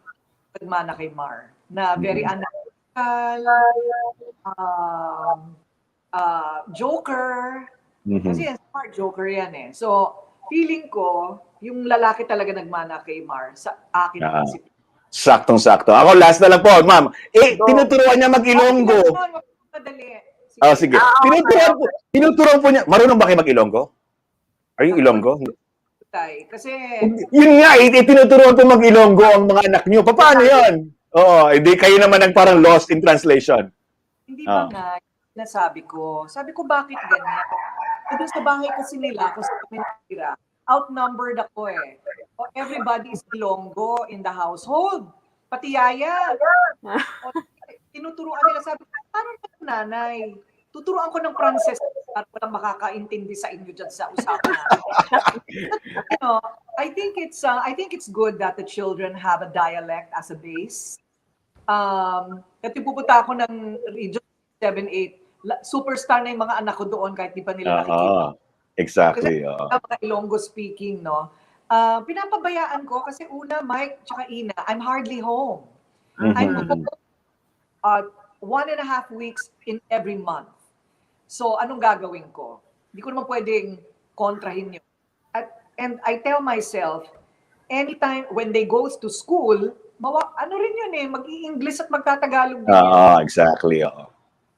nagmana kay Mar, na very analytical, joker. Kasi smart joker yan eh. So feeling ko, yung lalaki talaga nagmana kay Mar sa akin. Saktong-sakto. Ako, last na lang po, ma'am. Tinuturuan niya mag-Ilonggo. Sige. Tinuturuan po niya. Marunong ba kayo mag-Ilonggo? Are you Ilonggo? Kasi yun nga, tinuturuan po mag-Ilonggo ang mga anak niyo. Paano yun? Oo, hindi kayo naman ang parang lost in translation. Hindi ba nga, nasabi ko, bakit ganyan? Doon sa bahay kasi nila, kung sa kami natira, outnumbered ako eh. Everybody is Ilonggo in the household. Pati yaya. Tinuturuan nila, sabi ko, paano na nanay? Tuturuan ko ng Pranses para walang makakaintindi sa inyo dyan sa usapan natin. I think it's good that the children have a dialect as a base. Kasi pupunta ako ng Region 7-8, superstar na yung mga anak ko doon kahit di pa nila nakikita. Exactly. Kasi mga Ilonggo speaking, no? Pinapabayaan ko kasi una, Mike tsaka Ina, I'm hardly home. I'm home 1.5 weeks in every month. So, anong gagawin ko? Hindi ko naman pwedeng kontrahin yun. And I tell myself, anytime when they go to school, ano rin yun eh, mag-i-English at magtatagalog din yun. Exactly.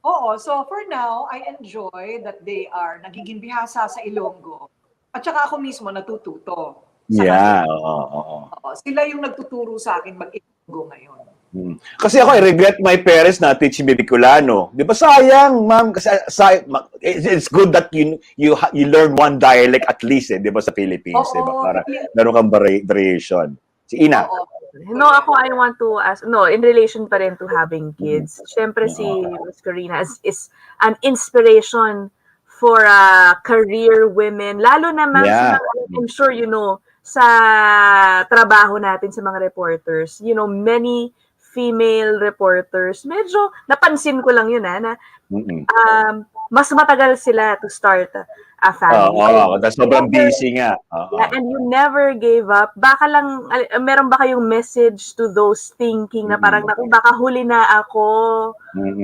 Oo, so for now, I enjoy that they are nagiging bihasa sa Ilonggo. At saka ako mismo natututo. Sila yung nagtuturo sa akin mag-Ilonggo ngayon. Kasi ako, I regret my parents na teach me Bicolano. Di ba sayang, ma'am? Kasi it's good that you learn one dialect at least, di ba, sa Philippines. Di ba? Para meron kang variation. Si Ina. No, ako, I want to ask, in relation pa rin to having kids. Siyempre, si Miss Corina is an inspiration for career women. Lalo naman, I'm sure you know, sa trabaho natin sa mga reporters, many female reporters, medyo napansin ko lang yun na mas matagal sila to start a family. That's sobrang busy nga. And you never gave up. Baka lang, meron ba kayong message to those thinking na parang, naku, baka huli na ako,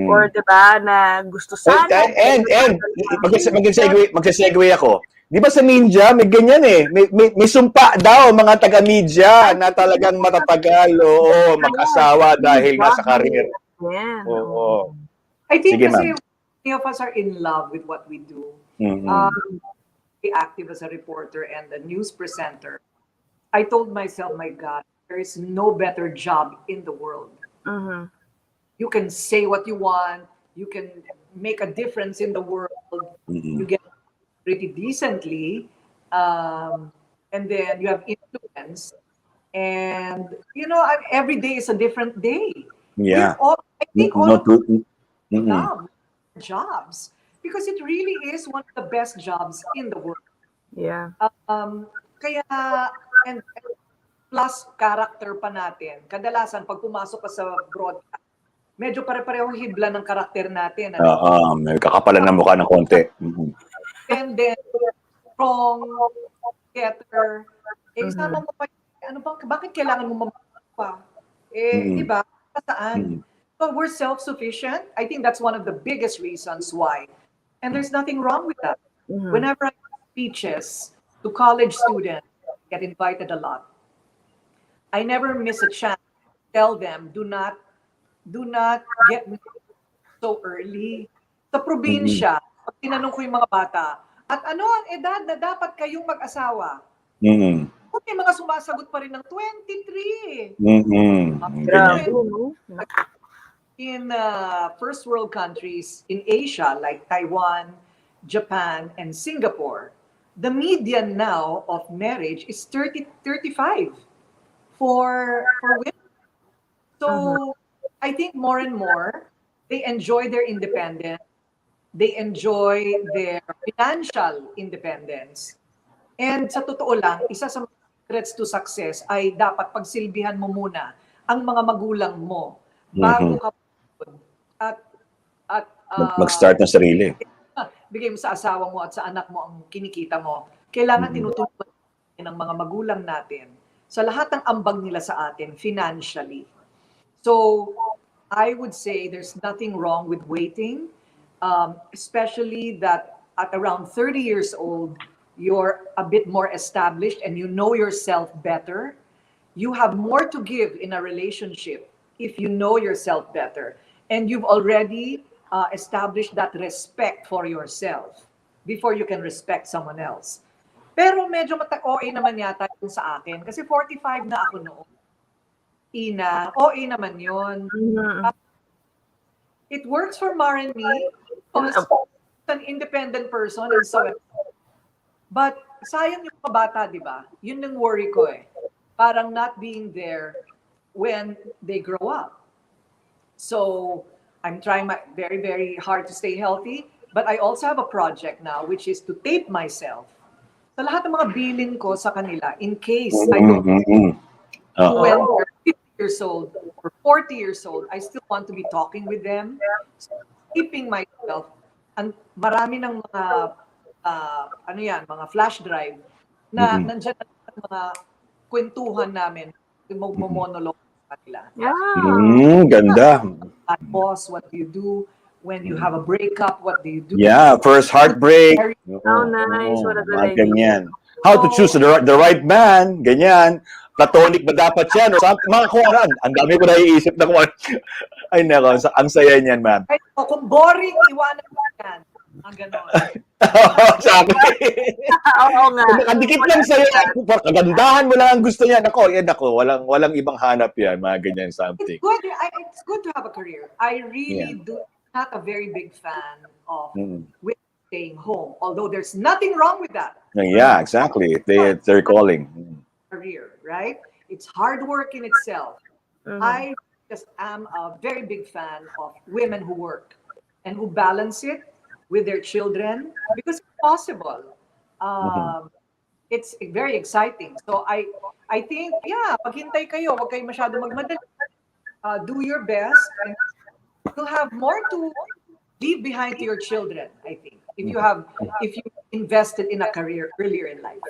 or diba, na gusto sana. And magsasegue ako. Di ba sa media, may ganyan eh. May sumpa daw mga taga-media na talagang matatagal o mag-asawa dahil nga sa career. I think kasi many of us are in love with what we do. Be active as a reporter and a news presenter. I told myself, my God, there is no better job in the world. You can say what you want. You can make a difference in the world. You get pretty decently, and then you have influence, and every day is a different day. I think all love jobs because it really is one of the best jobs in the world. Kaya and plus character pa natin. Kadalasan pag pumasok ka sa broadcast, medyo pare-parehong hibla ng karakter natin. May kakapalan ng mukha ng konti. And then, strong, getter, sama mo pa, bakit kailangan mo pa? Diba? Saan? So we're self-sufficient. I think that's one of the biggest reasons why. And there's nothing wrong with that. Whenever I give speeches to college students, I get invited a lot. I never miss a chance to tell them, do not get so early. Sa probinsya, pag tinanong ko yung mga bata, at ano ang edad na dapat kayong mag-asawa? May mga sumasagot pa rin ng 23. In first world countries in Asia like Taiwan, Japan, and Singapore, the median now of marriage is 35 for women. So I think more and more they enjoy their independence. They enjoy their financial independence. And sa totoo lang, isa sa mga secrets to success ay dapat pagsilbihan mo muna ang mga magulang mo bago ka at Mag-start ng sarili. bigay mo sa asawa mo at sa anak mo ang kinikita mo. Kailangan tinutulungan ng mga magulang natin sa lahat ng ambag nila sa atin financially. So, I would say there's nothing wrong with waiting, especially that at around 30 years old, you're a bit more established and you know yourself better. You have more to give in a relationship if you know yourself better. And you've already established that respect for yourself before you can respect someone else. Pero medyo OA naman yata yun sa akin. Kasi 45 na ako noon. Ina, OA naman yun. It works for Mar and me. An independent person and so on. But sayang yung mga bata, di ba? Yun yung worry ko eh. Parang not being there when they grow up. So, I'm trying my very, very hard to stay healthy. But I also have a project now which is to tape myself sa lahat ng mga bilin ko sa kanila in case I don't when they're 50 years old or 40 years old, I still want to be talking with them. So, keeping myself and marami ng mga mga flash drive na nandiyan ang mga kwentuhan namin, monologue sa kanila. Ganda. Boss, what do you do? When you have a breakup, what do you do? Yeah, first heartbreak. Oh, nice. What a good idea. Ganyan. How to choose the right man, ganyan. Platonic ba dapat yan? O mga kuwaran. Ang dami ko naiisip na kuwaran. Ay, nako. Ang saya niyan, ma'am. Ay, kung boring, iwanan mo yan. Ang ganon. Exactly. Oo nga. Nakadikit lang sa'yo. Kagandahan mo lang ang gusto niya. Nako, walang ibang hanap yan. Mga ganyan something. It's good to have a career. I really do not a very big fan of women staying home. Although there's nothing wrong with that. Yeah, exactly. They're calling. Career, right? It's hard work in itself. I just am a very big fan of women who work and who balance it with their children because it's possible. It's very exciting. So I think, maghintay kayo, wag kayo masyado magmadali. Do your best and you'll have more to leave behind to your children, I think, if you invested in a career earlier in life.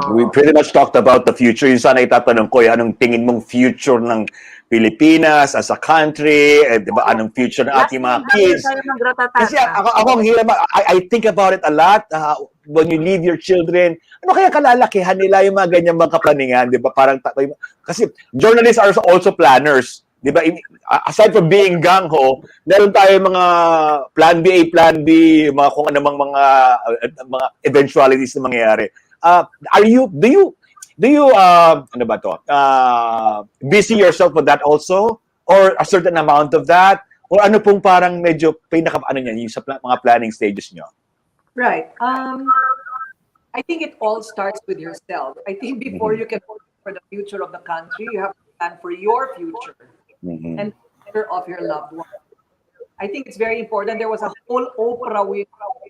We pretty much talked about the future. Yung sana itatanong ko, anong tingin mong future ng Pilipinas as a country? Diba, anong future ng ating mga kids? Kasi ako ang hirap. I think about it a lot. When you leave your children, ano kaya kalalakihan nila yung mga ganyang mga kaplaningan? Diba? Parang, kasi journalists are also planners. Diba? Aside from being gang-ho, meron tayo mga plan B, A, plan B, mga kung anumang mga eventualities na mangyayari. Do you ano ba to? Busy yourself with that also? Or a certain amount of that? Or ano pong parang medyo yung sa mga planning stages nyo? Right. I think it all starts with yourself. I think before you can plan for the future of the country, you have to plan for your future and the future of your loved one. I think it's very important. There was a whole Oprah Winfrey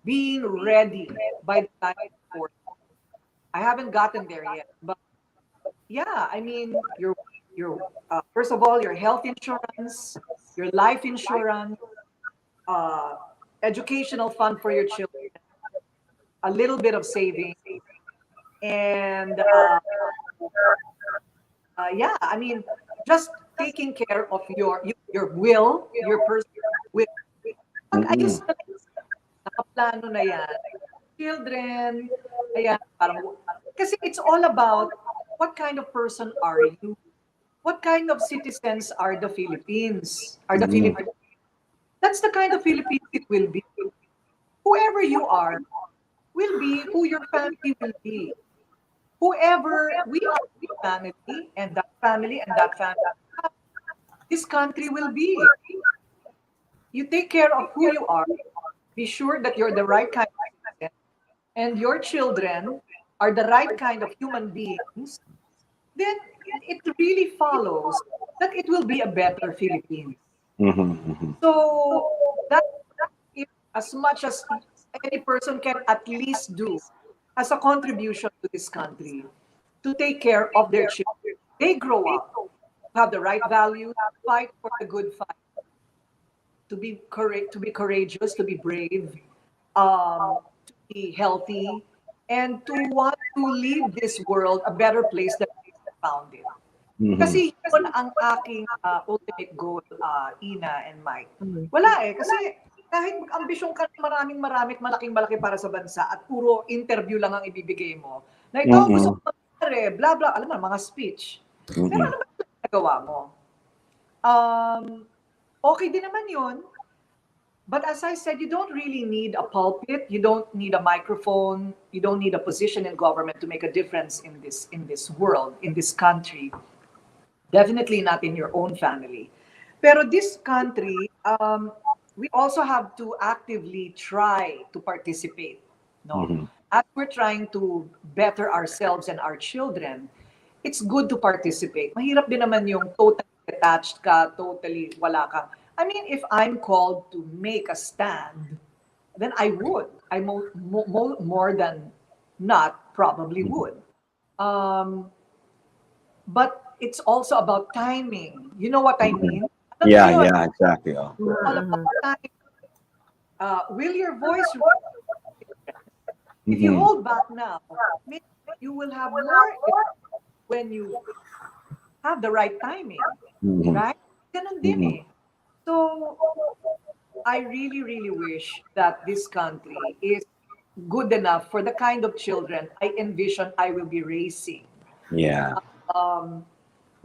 being ready by the time it's 40. I haven't gotten there yet, but yeah, I mean, your first of all, your health insurance, your life insurance, educational fund for your children, a little bit of saving, and I mean, just taking care of your will, your personal will. Ayos na nakaplano na yan. Children, ayan, parang, kasi it's all about what kind of person are you? What kind of citizens are the Philippines? That's the kind of Philippines it will be. Whoever you are will be who your family will be. Whoever we are, family, and that family, this country will be. You take care of who you are. Be sure that you're the right kind of and your children are the right kind of human beings, then it really follows that it will be a better Philippines. So that is as much as any person can at least do as a contribution to this country, to take care of their children. They grow up, have the right values, fight for the good fight, to be courageous, to be brave, to be healthy, and to want to leave this world a better place than we found it. Kasi yun ang aking ultimate goal, Ina and Mike. Wala eh, kasi kahit mag-ambisyon ka ng maraming malaking-malaki para sa bansa at puro interview lang ang ibibigay mo, na ito gusto ko mangyari, blah blah, alam mo, mga speech. Pero ano ba yung nagawa mo? Okay din naman yun. But as I said, you don't really need a pulpit, you don't need a microphone, you don't need a position in government to make a difference in this world, in this country. Definitely not in your own family. Pero this country, we also have to actively try to participate. No? As we're trying to better ourselves and our children, it's good to participate. Mahirap din naman yung totally detached ka, totally wala ka. I mean, if I'm called to make a stand, then I would. I more than not probably would. But it's also about timing. You know what I mean? Yeah, exactly. All about timing. Will your voice? If you hold back now, maybe you will have more when you have the right timing, right? Ganun din eh. So, I really, really wish that this country is good enough for the kind of children I envision I will be raising. Yeah.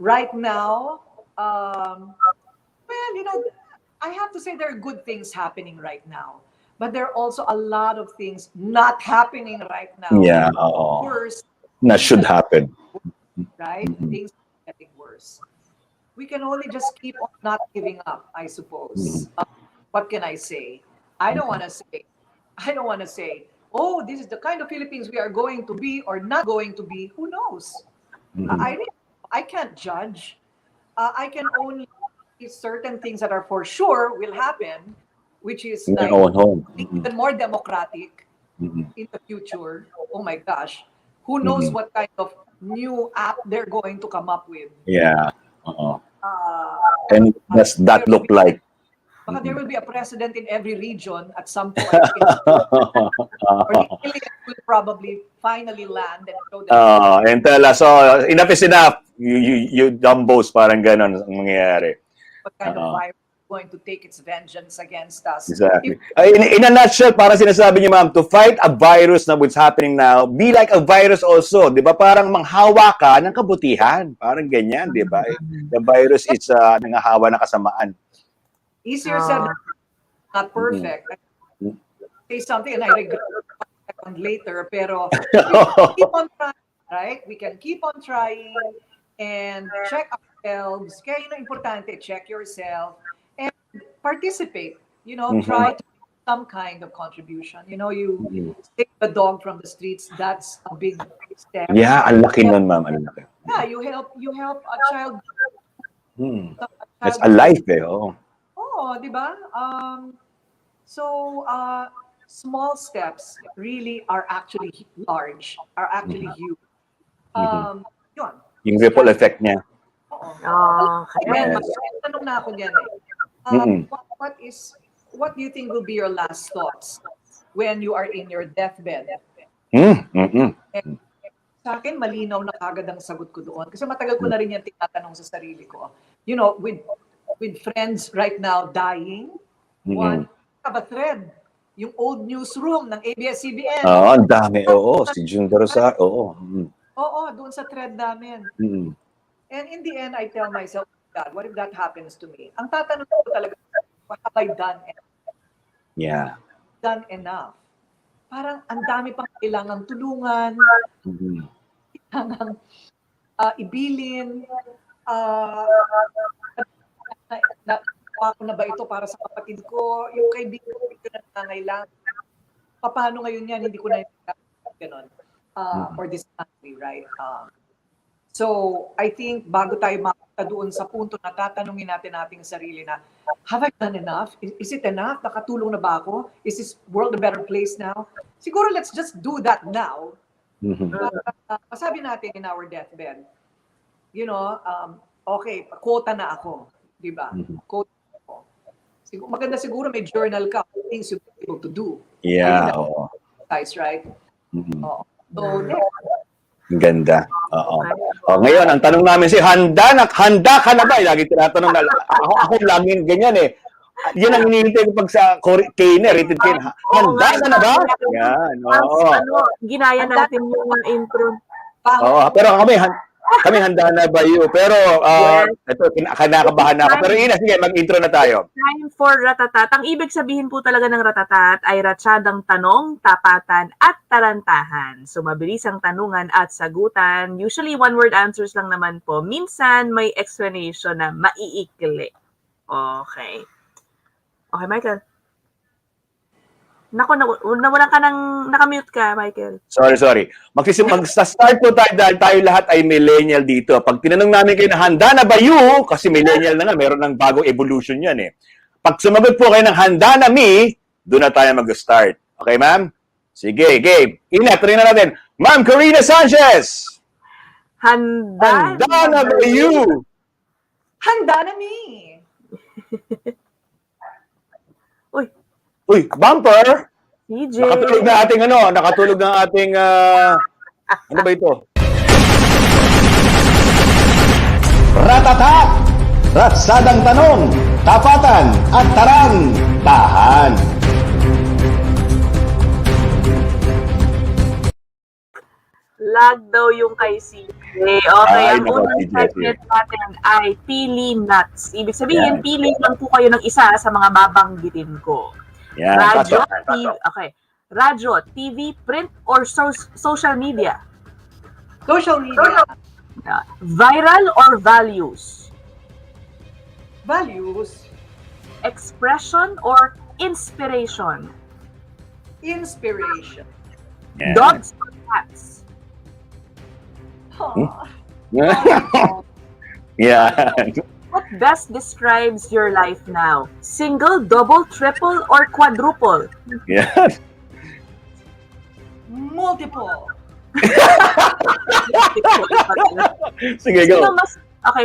Right now, well, you know, I have to say there are good things happening right now. But there are also a lot of things not happening right now. Yeah, Worse. That should happen. Right? Things are getting worse. We can only just keep on not giving up, I suppose. What can I say? I don't want to say, oh, this is the kind of Philippines we are going to be or not going to be. Who knows? I can't judge. I can only see certain things that are for sure will happen, which is like even more democratic in the future. Oh my gosh. Who knows what kind of new app they're going to come up with. Yeah. And does that look like? Baka there will be a president in every region at some point. Or the aliens will probably finally land and show them. And tell us, enough is enough. You dumbos, parang ganon ang mangyayari. What kind of virus is going to take its vengeance against us? Exactly. In a nutshell, parang sinasabi niyo, ma'am, to fight a virus na what's happening now, be like a virus also. Di ba? Parang manghawa ka ng kabutihan. Parang ganyan, di ba? The virus is nangahawa ng kasamaan. Easier said than not perfect. I say something and I regret it later, pero we can keep on trying, right? We can keep on trying and check ourselves. Kaya yun ang importante, check yourself and participate. You know, try to make some kind of contribution. You know, you take the dog from the streets, that's a big step. Yeah, ang laki nun, ma'am. Ang laki. Yeah, you help a child. That's a life, eh. Oh, di ba? So, small steps really are actually large, are actually huge. Yun. Yung ripple effect niya. Again, tanong na ako niyan eh. What do you think will be your last thoughts when you are in your deathbed? Sa akin, malinaw na kagad ang sagot ko doon. Kasi matagal ko na rin yan tinatanong sa sarili ko. You know, with friends right now dying, one have a thread. Yung old newsroom ng ABS-CBN. Ang dami. Oo, si June Darosar. Oo. Oo, doon sa thread namin. And in the end, I tell myself, God, what if that happens to me? Ang tatanong ko talaga, what have I done enough? Yeah. Done enough. Parang ang dami pang kailangang tulungan, kailangang ibilin, nakuha ko na ba ito para sa kapatid ko, yung kaibigan ko na nangailangan. paano ngayon yan, hindi ko na ganun. Or this country, right? So, I think bago tayo makita doon sa punto na tatanungin natin ating sarili na, have I done enough? Is it enough? Nakatulong na ba ako? Is this world a better place now? Siguro let's just do that now. Masabi natin in our deathbed, you know, okay, quota na ako. Diba? Quota na ako. Maganda siguro may journal ka, things you'll be able to do. Yeah. Right? So, Ang ganda. Ngayon, ang tanong namin handa ka na ba? Lagi tinatanong na, ako laging ganyan eh. Yan ang hinihintay ko pag sa Kane, rated Kane. Handa ka na ba? Yan, Ginaya natin yung intro. Pero kami handa na ba yun? Pero, ito, kinakabahan na ako. Pero Ina, sige, mag-intro na tayo. Time for ratatat. Ang ibig sabihin po talaga ng ratatat ay ratsyadang tanong, tapatan, at tarantahan. So, mabilis ang tanungan at sagutan. Usually, one-word answers lang naman po. Minsan, may explanation na maiikli. Okay. Okay, Michael. Nako, nawalan ka nakamute ka, Michael. Sorry. Mag-start po tayo dahil tayo lahat ay millennial dito. Pag tinanong namin kayo na handa na ba you, kasi millennial na nga, meron ng bagong evolution yan eh. Pag sumagot po kayo ng handa na me, doon na tayo mag-start. Okay, ma'am? Sige, game. Ina, tuloy na natin. Ma'am Corina Sanchez! Handa na ba you? Handa na me! Uy, bumper! CJ. Nakatulog na ating, ano ba ito? Ratatat! Ratsadang tanong, tapatan, at taran-tahan. Lag daw yung kay CJ. Okay, Ay, ang nako, unang CJ. segment natin ay pili nuts. Ibig sabihin, pili lang po kayo ng isa sa mga babanggitin ko. Yan, Radyo, TV, print, or social media? Social media. Viral or values? Values. Expression or inspiration? Inspiration. Yeah. Dogs or cats? Yan. What best describes your life now? Single, double, triple, or quadruple? Yan. Multiple. Sige, go.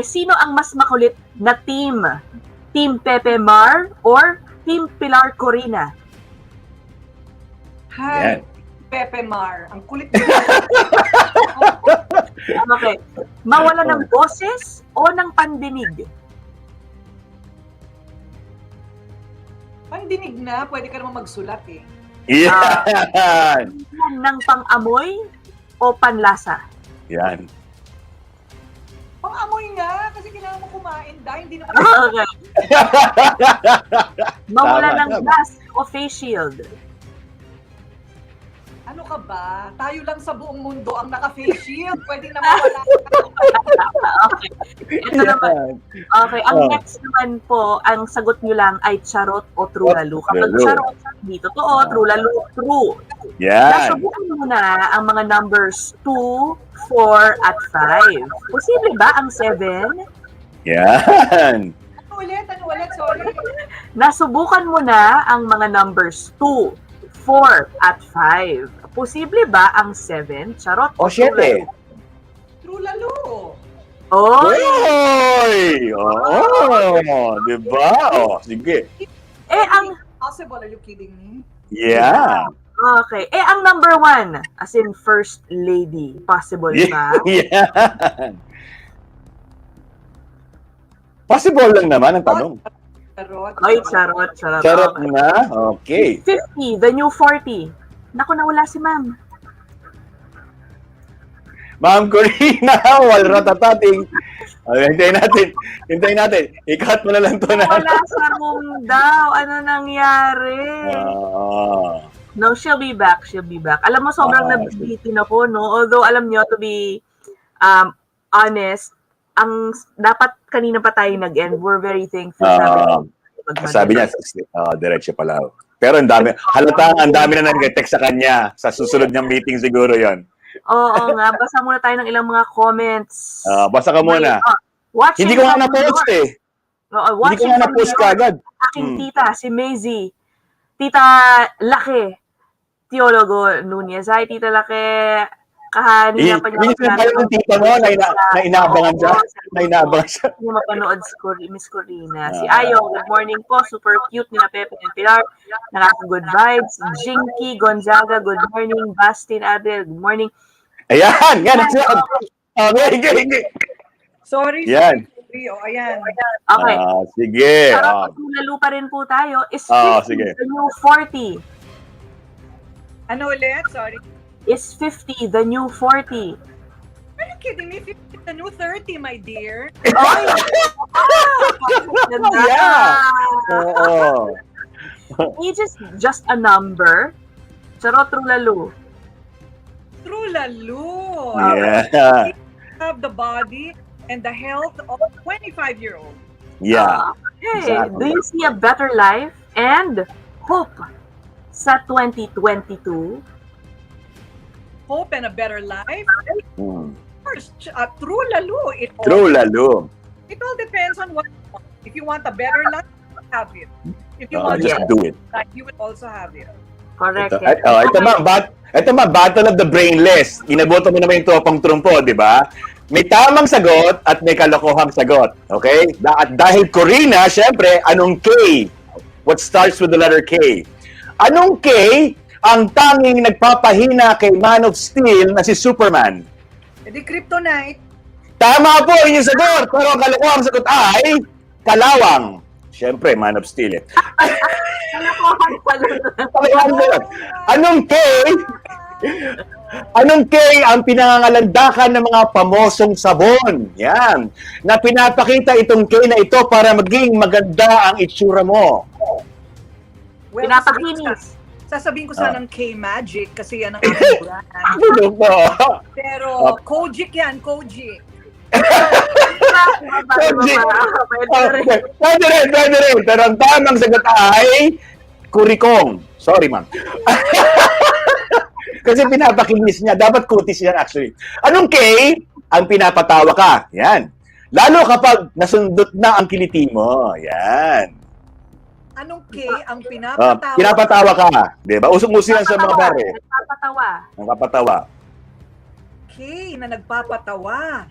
Sino ang mas makulit na team? Team Pepe Mar or Team Pilar Corina? Hi, Yan. Pepe Mar. Ang kulit Okay. Mawala ng boses o ng pandinig? Pandinig na, pwede ka naman magsulat eh. Yan. Ng pang-amoy o panlasa? Yan. Pang-amoy nga, kasi kailangan mo kumain dahil hindi naman... Okay. Mawala ng mask o face shield? Ano ka ba? Tayo lang sa buong mundo ang naka-face shield. Pwede na mawala. Okay. Ito naman. Okay, ang next naman po, ang sagot nyo lang ay charot o true lalo. Kapag charot, hindi totoo, true lalo, true. Yan. Nasubukan mo na ang mga numbers 2, 4, at 5. Posible ba ang 7? Yan. Ano ulit? Sorry. Nasubukan mo na ang mga numbers 2, 4, at 5. Posible ba ang 7? Charot O, 7. True lalo. Oy! Diba? Sige. Ang... Possible, are you kidding me? Yeah. Okay. Ang number 1, as in first lady, possible ba? Yan. Possible lang naman ang tanong. Charot. Ay, charot. Charot na? Okay. 50, the new 40. Naku, nawala si ma'am. Ma'am Corina, wala ratatating. Hintayin natin. I-cut mo na lang to na. Wala sa room daw. Ano nangyari? No, she'll be back. Alam mo, sobrang nabibitin ako, no? Although, alam nyo, to be honest, ang dapat kanina pa tayo nag-end. We're very thankful. Sabi niya, diretso pala. Pero ang dami, halata ang dami na nag-text sa kanya. Sa susunod niyang meeting siguro yon. Oo nga, basa muna tayo ng ilang mga comments. Basa ka muna. Watching Hindi ko nga from na-post New York. eh. Oo, Hindi ko watching nga from na-post New York, kagad. aking tita, si Maisie. Tita Laki. Teologo Nunez. Hi, Tita Laki. Kahanina pa niya. Yung sinabi ng tita mo na inaabangan siya. Na inaabangan siya. Hindi mapanood si Miss Corina. Si Ayo, good morning po. Super cute ni na Pepe and Pilar. Nakaka-good vibes. Jinky Gonzaga, good morning. Bastin Adel, good morning. Ayan, yan. Okay. Sorry, Yan. sorry. O, ayan. Okay. Sige. Pero lalo pa rin po tayo. Is 50 sige. the new 40? Ano ulit? Sorry. Is 50 the new 40? Are you kidding me? 50 is the new 30, my dear. Oy! Yeah. Oo. Age is just a number. Charot, true lalo. True lalo. Yeah. Have the body and the health of a 25-year-old. Yeah. Okay. Exactly. Do you see a better life and hope sa 2022? Hope and a better life. Hmm. First, true lalo. True lalo. It all depends on what you want. If you want a better life, have it. If you want Just a do better it. life, you will also have it. Correct. Ito Battle of the Brainless. Inaboto mo naman yung topang trumpo, di ba? May tamang sagot at may kalokohang sagot. Okay? At dahil Korina, syempre, anong K? What starts with the letter K? Anong K ang tanging nagpapahina kay Man of Steel na si Superman? Di kryptonite. Tama po inyong sagot. Pero ang kalokohang sagot ay kalawang. Syempre, Man of Steel eh. Anong K? Anong K ang pinangangalandakan ng mga pamosong sabon? Yan. Na pinapakita itong K na ito para maging maganda ang itsura mo. Well, Pinapakinis. Sasabihin ko sanang K-Magic kasi yan ang aking brand. Pero Kojic yan, Kojic. Pwede rin. Pero ang tamang sagot ay kurikong. Sorry, ma'am. Kasi pinapakinis niya. Dapat kutis yan actually. Anong K ang pinapatawa ka? Yan. Lalo kapag nasundot na ang kiliti mo. Yan. Anong K ang pinapatawa? Pinapatawa ka. Diba? Usong-uso yan sa mga bar eh. Nagpapatawa. K na nagpapatawa.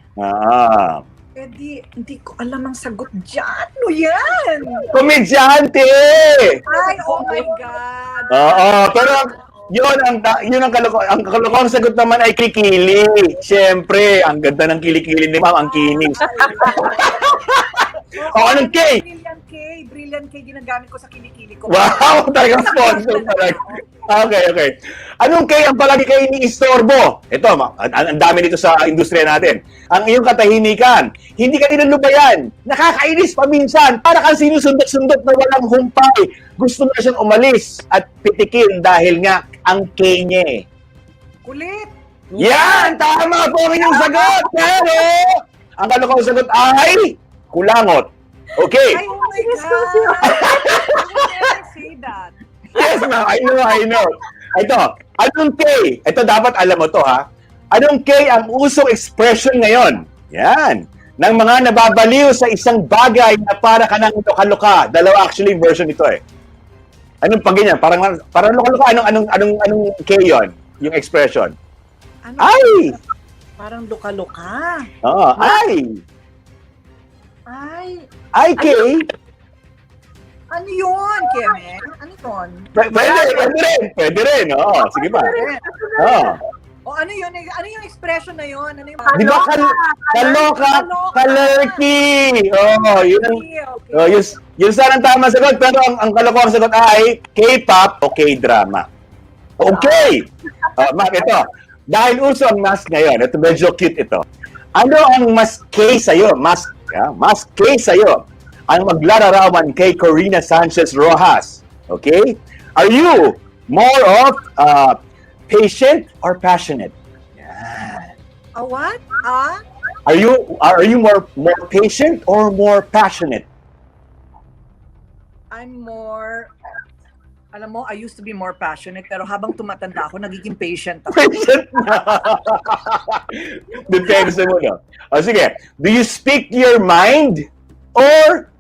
Hindi ko alam ang sagot dyan. Ano yan? Komedyante! Ay, oh my God! Oo, pero yun ang kalokohang sagot naman ay kikili. Siyempre, ang ganda ng kilikili ni ma'am, ang kinis. Anong K? Brilliant K ginagamit ko sa kilikili ko. Wow, talagang sponsor talaga. Okay. Anong K ang palagi kayo iniistorbo? Ito, ang dami nito sa industriya natin. Ang iyong katahimikan, hindi ka nilulubayan. Nakakainis paminsan. Para kang sinusundot-sundot na walang humpay. Gusto na siyang umalis at pitikin dahil nga ang K niya eh. Kulit! Yan! Tama po ang inyong sagot! Pero, ang kalokohang sagot ay kulangot. Okay. Ay, oh my God! I would never say that. Yes, ma'am. I know. Ito, anong K? Ito dapat alam mo to, ha? Anong K ang usong expression ngayon? Yan. Ng mga nababaliw sa isang bagay na para ka nang loka-loka. Dalawa actually version ito eh. Anong pag ganyan? Parang loka-loka. Anong K yon? Yung expression. Ano? Ay! Parang luka-luka. Oo, ay! Ay, K? Ano yun, Keme? Ano yun? Pwede rin. Oo, sige pa. Oo. O ano yun? Ano yung expression na yun? Ano yung... Di ba kaloka? Kalerki! Oo, yun sana ang tama sagot. Pero ang kalokohang sagot ay K-pop o K-drama. Okay! Ma'am, ito. Dahil uso ang mask ngayon, ito medyo cute ito. Ano ang mas K sa'yo? Mas K sa'yo ang maglararawan kay Korina Sanchez-ROXAS. Okay? Are you more of patient or passionate? Yan. A what? Are you more patient or more passionate? I'm more Alam mo, I used to be more passionate, pero habang tumatanda ako, nagiging patient ako. Patient na. Depende mo, no? O sige, do you speak your mind or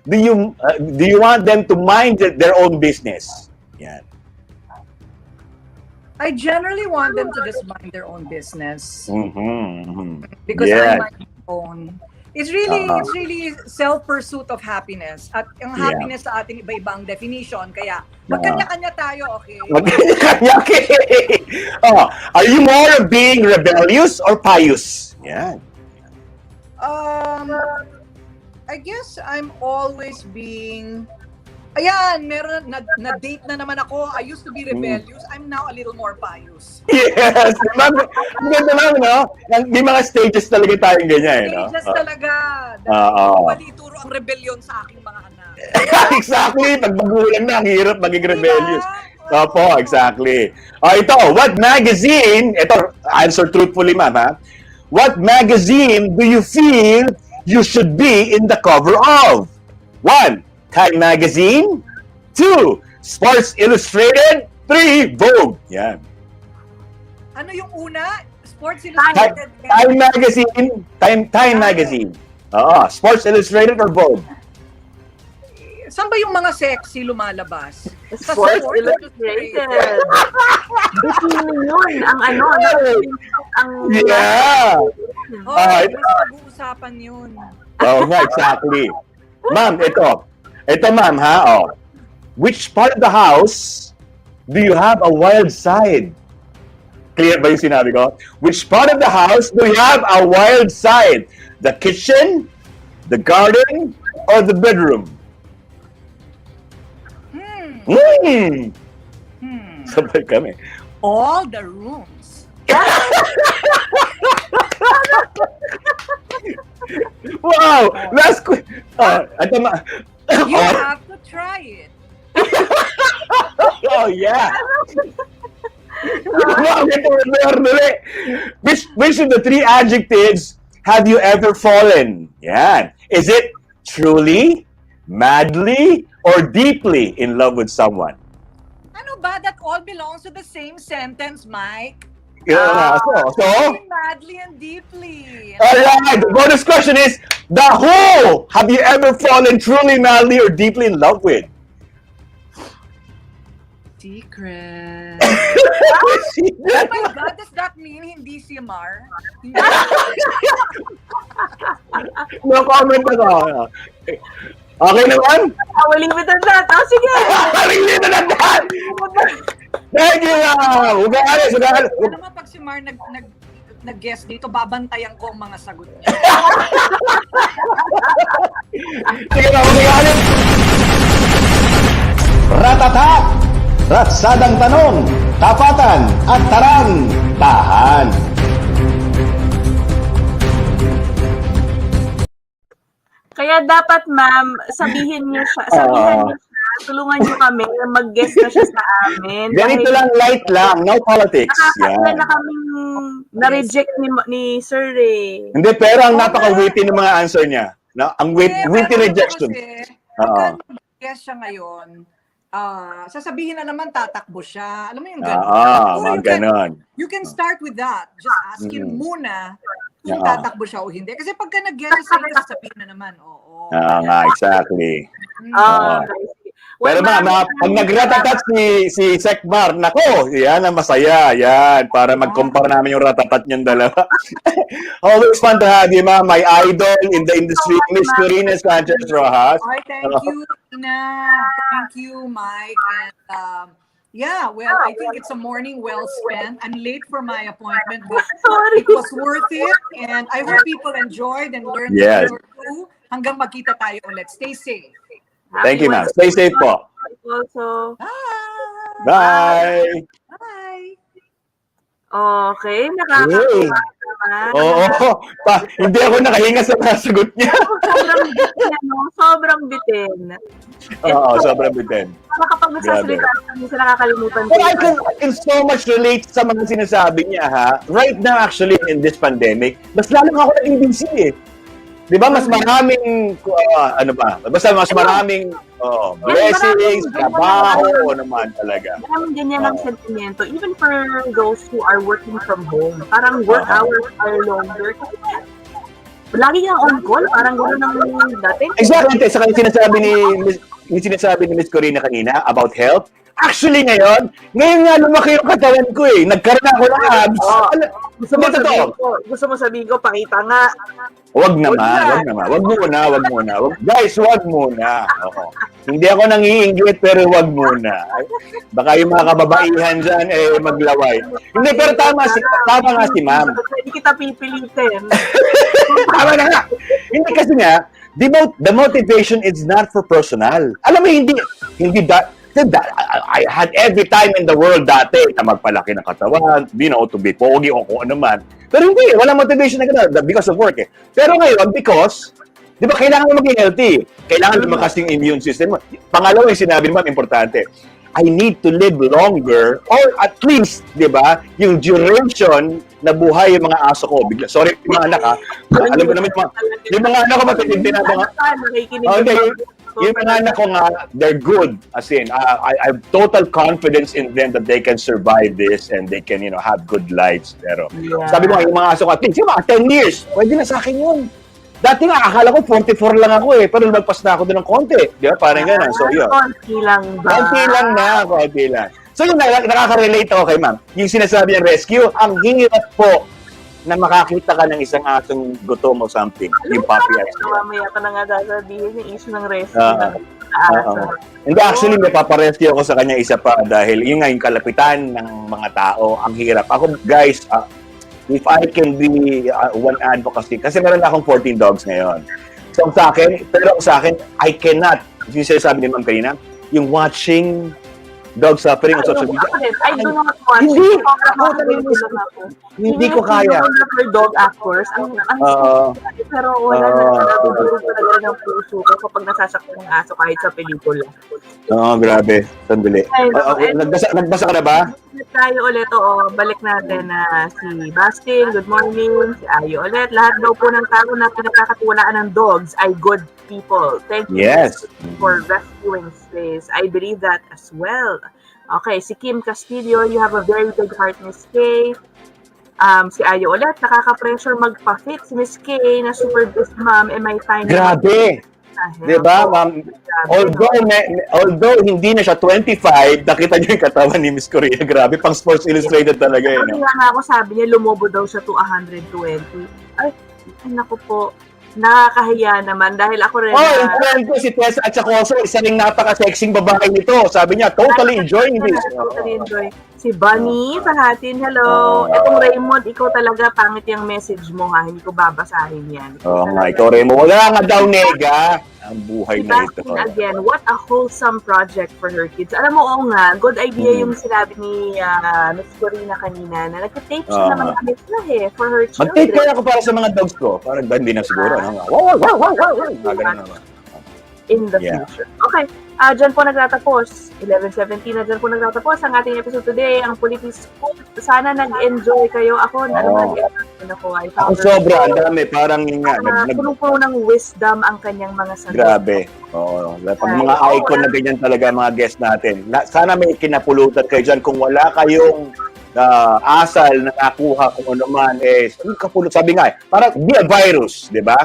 do you want them to mind their own business? Yan. I generally want them to just mind their own business. Because Yes. I mind my own. It's really self-pursuit of happiness. At yung happiness sa atin, iba-iba ang definition. Kaya, magkanya-kanya tayo, okay? Magkanya-kanya, okay. Are you more of being rebellious or pious? Yan. I guess I'm always being... Ayan, meron, na-date na naman ako. I used to be rebellious. I'm now a little more pious. Yes! Ganda lang, no? May mga stages talaga tayong ganyan, no? Stages talaga. Bali ituro ang rebellion sa aking mga anak. Exactly! Pag magulang na, ang hirap maging rebellious. Opo, exactly. Ito, what magazine, ito, answer truthfully, ma'am, ha? What magazine do you feel you should be in the cover of? 1, Time Magazine. 2, Sports Illustrated. 3, Vogue. Yan. Ano yung una? Sports Illustrated. Time Magazine. Time Magazine. Sports Illustrated or Vogue? Saan ba yung mga sexy lumalabas? Sa Sports Illustrated. Bikini yun. Ang ano, ang... Yeah! Mas pag-uusapan yun. Oo nga, exactly. Ma'am, ito. Ito, ma'am, ha? Which part of the house do you have a wild side? Clear ba yung sinabi ko? Which part of the house do you have a wild side? The kitchen, the garden, or the bedroom? Sabay kami. All the rooms. Wow! Last question. You have to try it. Oh, yeah. Which of the 3 adjectives have you ever fallen? Yan. Is it truly, madly, or deeply in love with someone? Ano ba? That all belongs to the same sentence, Mike. Yeah, so? Madly and deeply. Alright, the bonus question is, who have you ever fallen truly, madly, or deeply in love with? Secret. Oh my God, does that mean hindi si Mar? No comment ako. Okay naman? Huling bitan lahat. Sige. Huling bitan lahat. Thank you, ma'am. Ugalis. Ano naman pag si Mar nag-guest dito, babantayan ko ang mga sagot niya. Sige na, ugalis. Ratata! Ratsadang tanong, tapatan at tarang, tahan. Kaya dapat, ma'am, sabihin niyo siya, tulungan niyo kami, mag-guest na siya sa amin. Ganito lang, light lang, no politics. Nakakakala na kaming na-reject ni Sir eh. Hindi, pero ang napaka-witty ng mga answer niya. No? Ang witty rejection. Pagka nag-guest siya ngayon, sasabihin na naman tatakbo siya. Alam mo yung gano'n? Mga ganon. You can start with that. Just ask him muna kung tatakbo siya o hindi. Kasi pagka nag-guess siya, sasabihin na naman, oo. Exactly. Well, pero ma'am, pag nagratatat si Sekmar, nako, yan ang masaya. Yan, para mag-compare namin yung ratatat niyang dalawa. Always fun to have you, ma'am. My idol in the industry, Miss Corina Sanchez-ROXAS. Thank you, Ina. Thank you, Mike. And yeah, well, I think it's a morning well spent. I'm late for my appointment, but it was worth it. And I hope people enjoyed and learned Yes. too. Hanggang magkita tayo ulit. Stay safe. Thank you, ma'am. Stay safe po. Also. Bye. Bye. Okay, nakakatuwa naman. Oo. Hindi ako nakahinga sa sagot niya. Sobrang bitin, no? Sobrang bitin. Oo, sobrang bitin. Kapag nagsasalita, hindi sila nakakalimutan. But I can so much relate sa mga sinasabi niya, ha? Right now, actually, in this pandemic, mas lalong ako naging busy, eh. Di ba mas maraming, ano ba? Basta mas maraming blessings, trabaho naman talaga. Maraming ganyan ang sentimento, even for those who are working from home. Parang work hours are longer. Lagi kang on call, parang gano'n ang dati. Exactly. Sa sinasabi ni Miss Corina kanina about health. Actually ngayon nga lumaki yung katawan ko eh. Nagkaroon ako ng abs. Gusto mo sabihin ko, pakita nga. Wag naman. Wag muna. Guys, wag muna. Oo. Hindi ako nangiinggit pero wag muna. Baka yung mga kababaihan dyan maglaway. Hindi, pero tama nga si ma'am. Hindi kita pipilitin. Tama na nga. Hindi kasi nga, the motivation is not for personal. Alam mo, hindi I had every time in the world dati na magpalaki ng katawan, to be pogi o kung ano man. Pero hindi, walang motivation na gano'n because of work eh. Pero ngayon, because, di ba, kailangan mo maging healthy. Kailangan lumakas yung immune system mo. Pangalawa yung sinabi mo, importante. I need to live longer or at least, di ba, yung duration na buhay yung mga aso ko. Sorry, mga anak ha. Alam ko naman, yung mga anak ko matitindi na mga... Yung mga anak ko nga, they're good. As in, I have total confidence in them that they can survive this and they can, have good lives. Pero sabi ko, yung mga aso ko, yung mga 10 years, pwede na sa akin yun. Dati nga, akala ko 44 lang ako eh, pero lumagpas na ako doon ng konti. Di ba? Parang gano'n. So, yun. Konti lang ba? Konti lang. So, yun, nakaka-relate ako kay ma'am. Yung sinasabi ng rescue, ang hirap po na makakita ka ng isang asong gutom o something. Yung puppy accident. Mamaya ka na nga sasabihin yung issue ng rescue ng asa. Hindi, actually, may paparescue ako sa kanya isa pa dahil yun nga yung kalapitan ng mga tao. Ang hirap. Ako, guys, if I can be one advocacy, kasi meron na akong 14 dogs ngayon. So, sa akin, I cannot, yung sinasabi ni Ma'am kanina, yung watching dog suffering on social media. I do not watch. Hindi ko kaya. For dog actors, pero wala na talaga ng puso ko kapag nasasaktan ng aso kahit sa pelikula. Oo, grabe. Sandali. Nagbasa ka na ba? Tayo ulit, balik natin na si Bastin, good morning, si Ayo ulit. Lahat daw po ng tao na pinagkakatiwalaan ng dogs ay good people. Thank you for rescuing space. I believe that as well. Okay, si Kim Castillo, you have a very big heart, Miss Kay. Si Ayo ulit, nakaka-pressure magpa-fit si Miss Kay na super busy ma'am, may time. Grabe! Diba, ma'am? Although hindi na siya 25, nakita niyo yung katawan ni Miss Korea. Grabe, pang Sports Illustrated talaga yun. Kaya nga ako sabi niya, lumobo daw siya to 120. Ay, naku po. Nakakahiya naman dahil ako rin friend ko si Tessa at Chacoso, isa ring napaka-sexing babae nito. Sabi niya, totally enjoying this. Totally enjoy. Si Bunny, Fajatin, hello. Etong Raymond, ikaw talaga, pangit yung message mo ha. Hindi ko babasahin yan. Nga, ikaw Raymond. Wala nga daw nega. Ang buhay na ito. Again, what a wholesome project for her kids. Alam mo, nga, good idea yung sinabi ni Miss Corina kanina na nagka-tape siya naman kami for her children. Mag-tape kaya ako para sa mga dogs ko. Parang hindi na siguro. In the future. Okay. Diyan po nagtatapos. 11:17 na dyan po nagtatapos ang ating episode today. Ang Politiskoop. Sana nag-enjoy kayo. Ako, nag-enjoy ako. Ako sobra. Ang dami. Parang punong-puno ng wisdom ang kanyang mga sagot. Grabe. Pag mga icon na ganyan talaga mga guest natin. Sana may kinapulutan kayo dyan. Kung wala kayong asal na nakuha kung ano man, sabi nga, parang be a virus, di ba?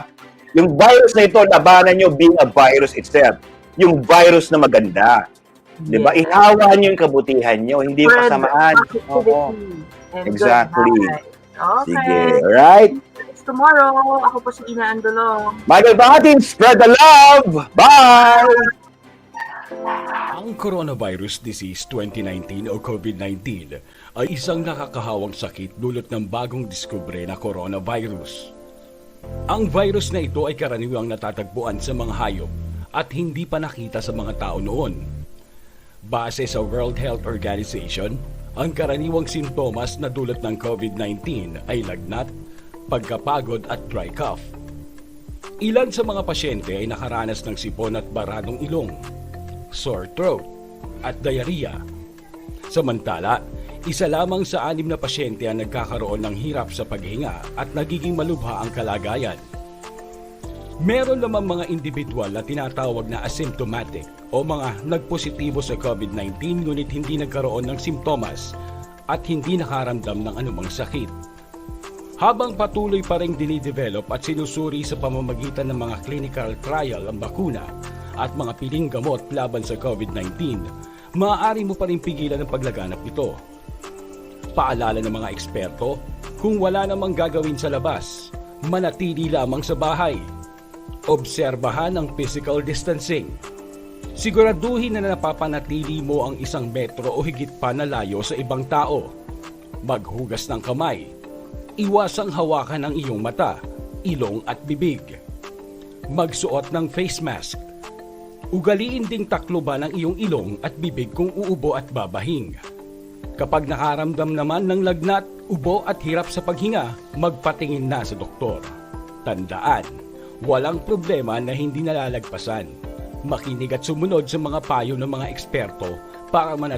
Yung virus na ito, labanan nyo being a virus itself. Yung virus na maganda. Di ba? Ihawan nyo yung kabutihan nyo, hindi yung kasamaan. Exactly. Okay. Sige. Alright? Tomorrow, ako po si Ina Andolong. Michael Fajatin, spread the love! Bye! Ang coronavirus disease 2019 o COVID-19 ay isang nakakahawang sakit dulot ng bagong diskubre na coronavirus. Ang virus na ito ay karaniwang natatagpuan sa mga hayop at hindi pa nakita sa mga tao noon. Base sa World Health Organization, ang karaniwang sintomas na dulot ng COVID-19 ay lagnat, pagkapagod at dry cough. Ilan sa mga pasyente ay nakaranas ng sipon at baradong ilong, sore throat at diarrhea. Samantala, isa lamang sa 6 na pasyente ang nagkakaroon ng hirap sa paghinga at nagiging malubha ang kalagayan. Meron naman mga individual na tinatawag na asymptomatic o mga nagpositibo sa COVID-19 ngunit hindi nagkaroon ng simptomas at hindi nakaramdam ng anumang sakit. Habang patuloy pa rin dinidevelop at sinusuri sa pamamagitan ng mga clinical trial ang bakuna at mga piling gamot laban sa COVID-19, maaari mo pa rin pigilan ang paglaganap nito. Paalala ng mga eksperto, kung wala namang gagawin sa labas, manatili lamang sa bahay. Obserbahan ang physical distancing. Siguraduhin na napapanatili mo ang 1 metro o higit pa na layo sa ibang tao. Maghugas ng kamay. Iwasang hawakan ang iyong mata, ilong at bibig. Magsuot ng face mask. Ugaliin ding takloban ang iyong ilong at bibig kung uubo at babahing. Kapag nakaramdam naman ng lagnat, ubo at hirap sa paghinga, magpatingin na sa doktor. Tandaan, walang problema na hindi nalalagpasan. Makinig at sumunod sa mga payo ng mga eksperto para manatili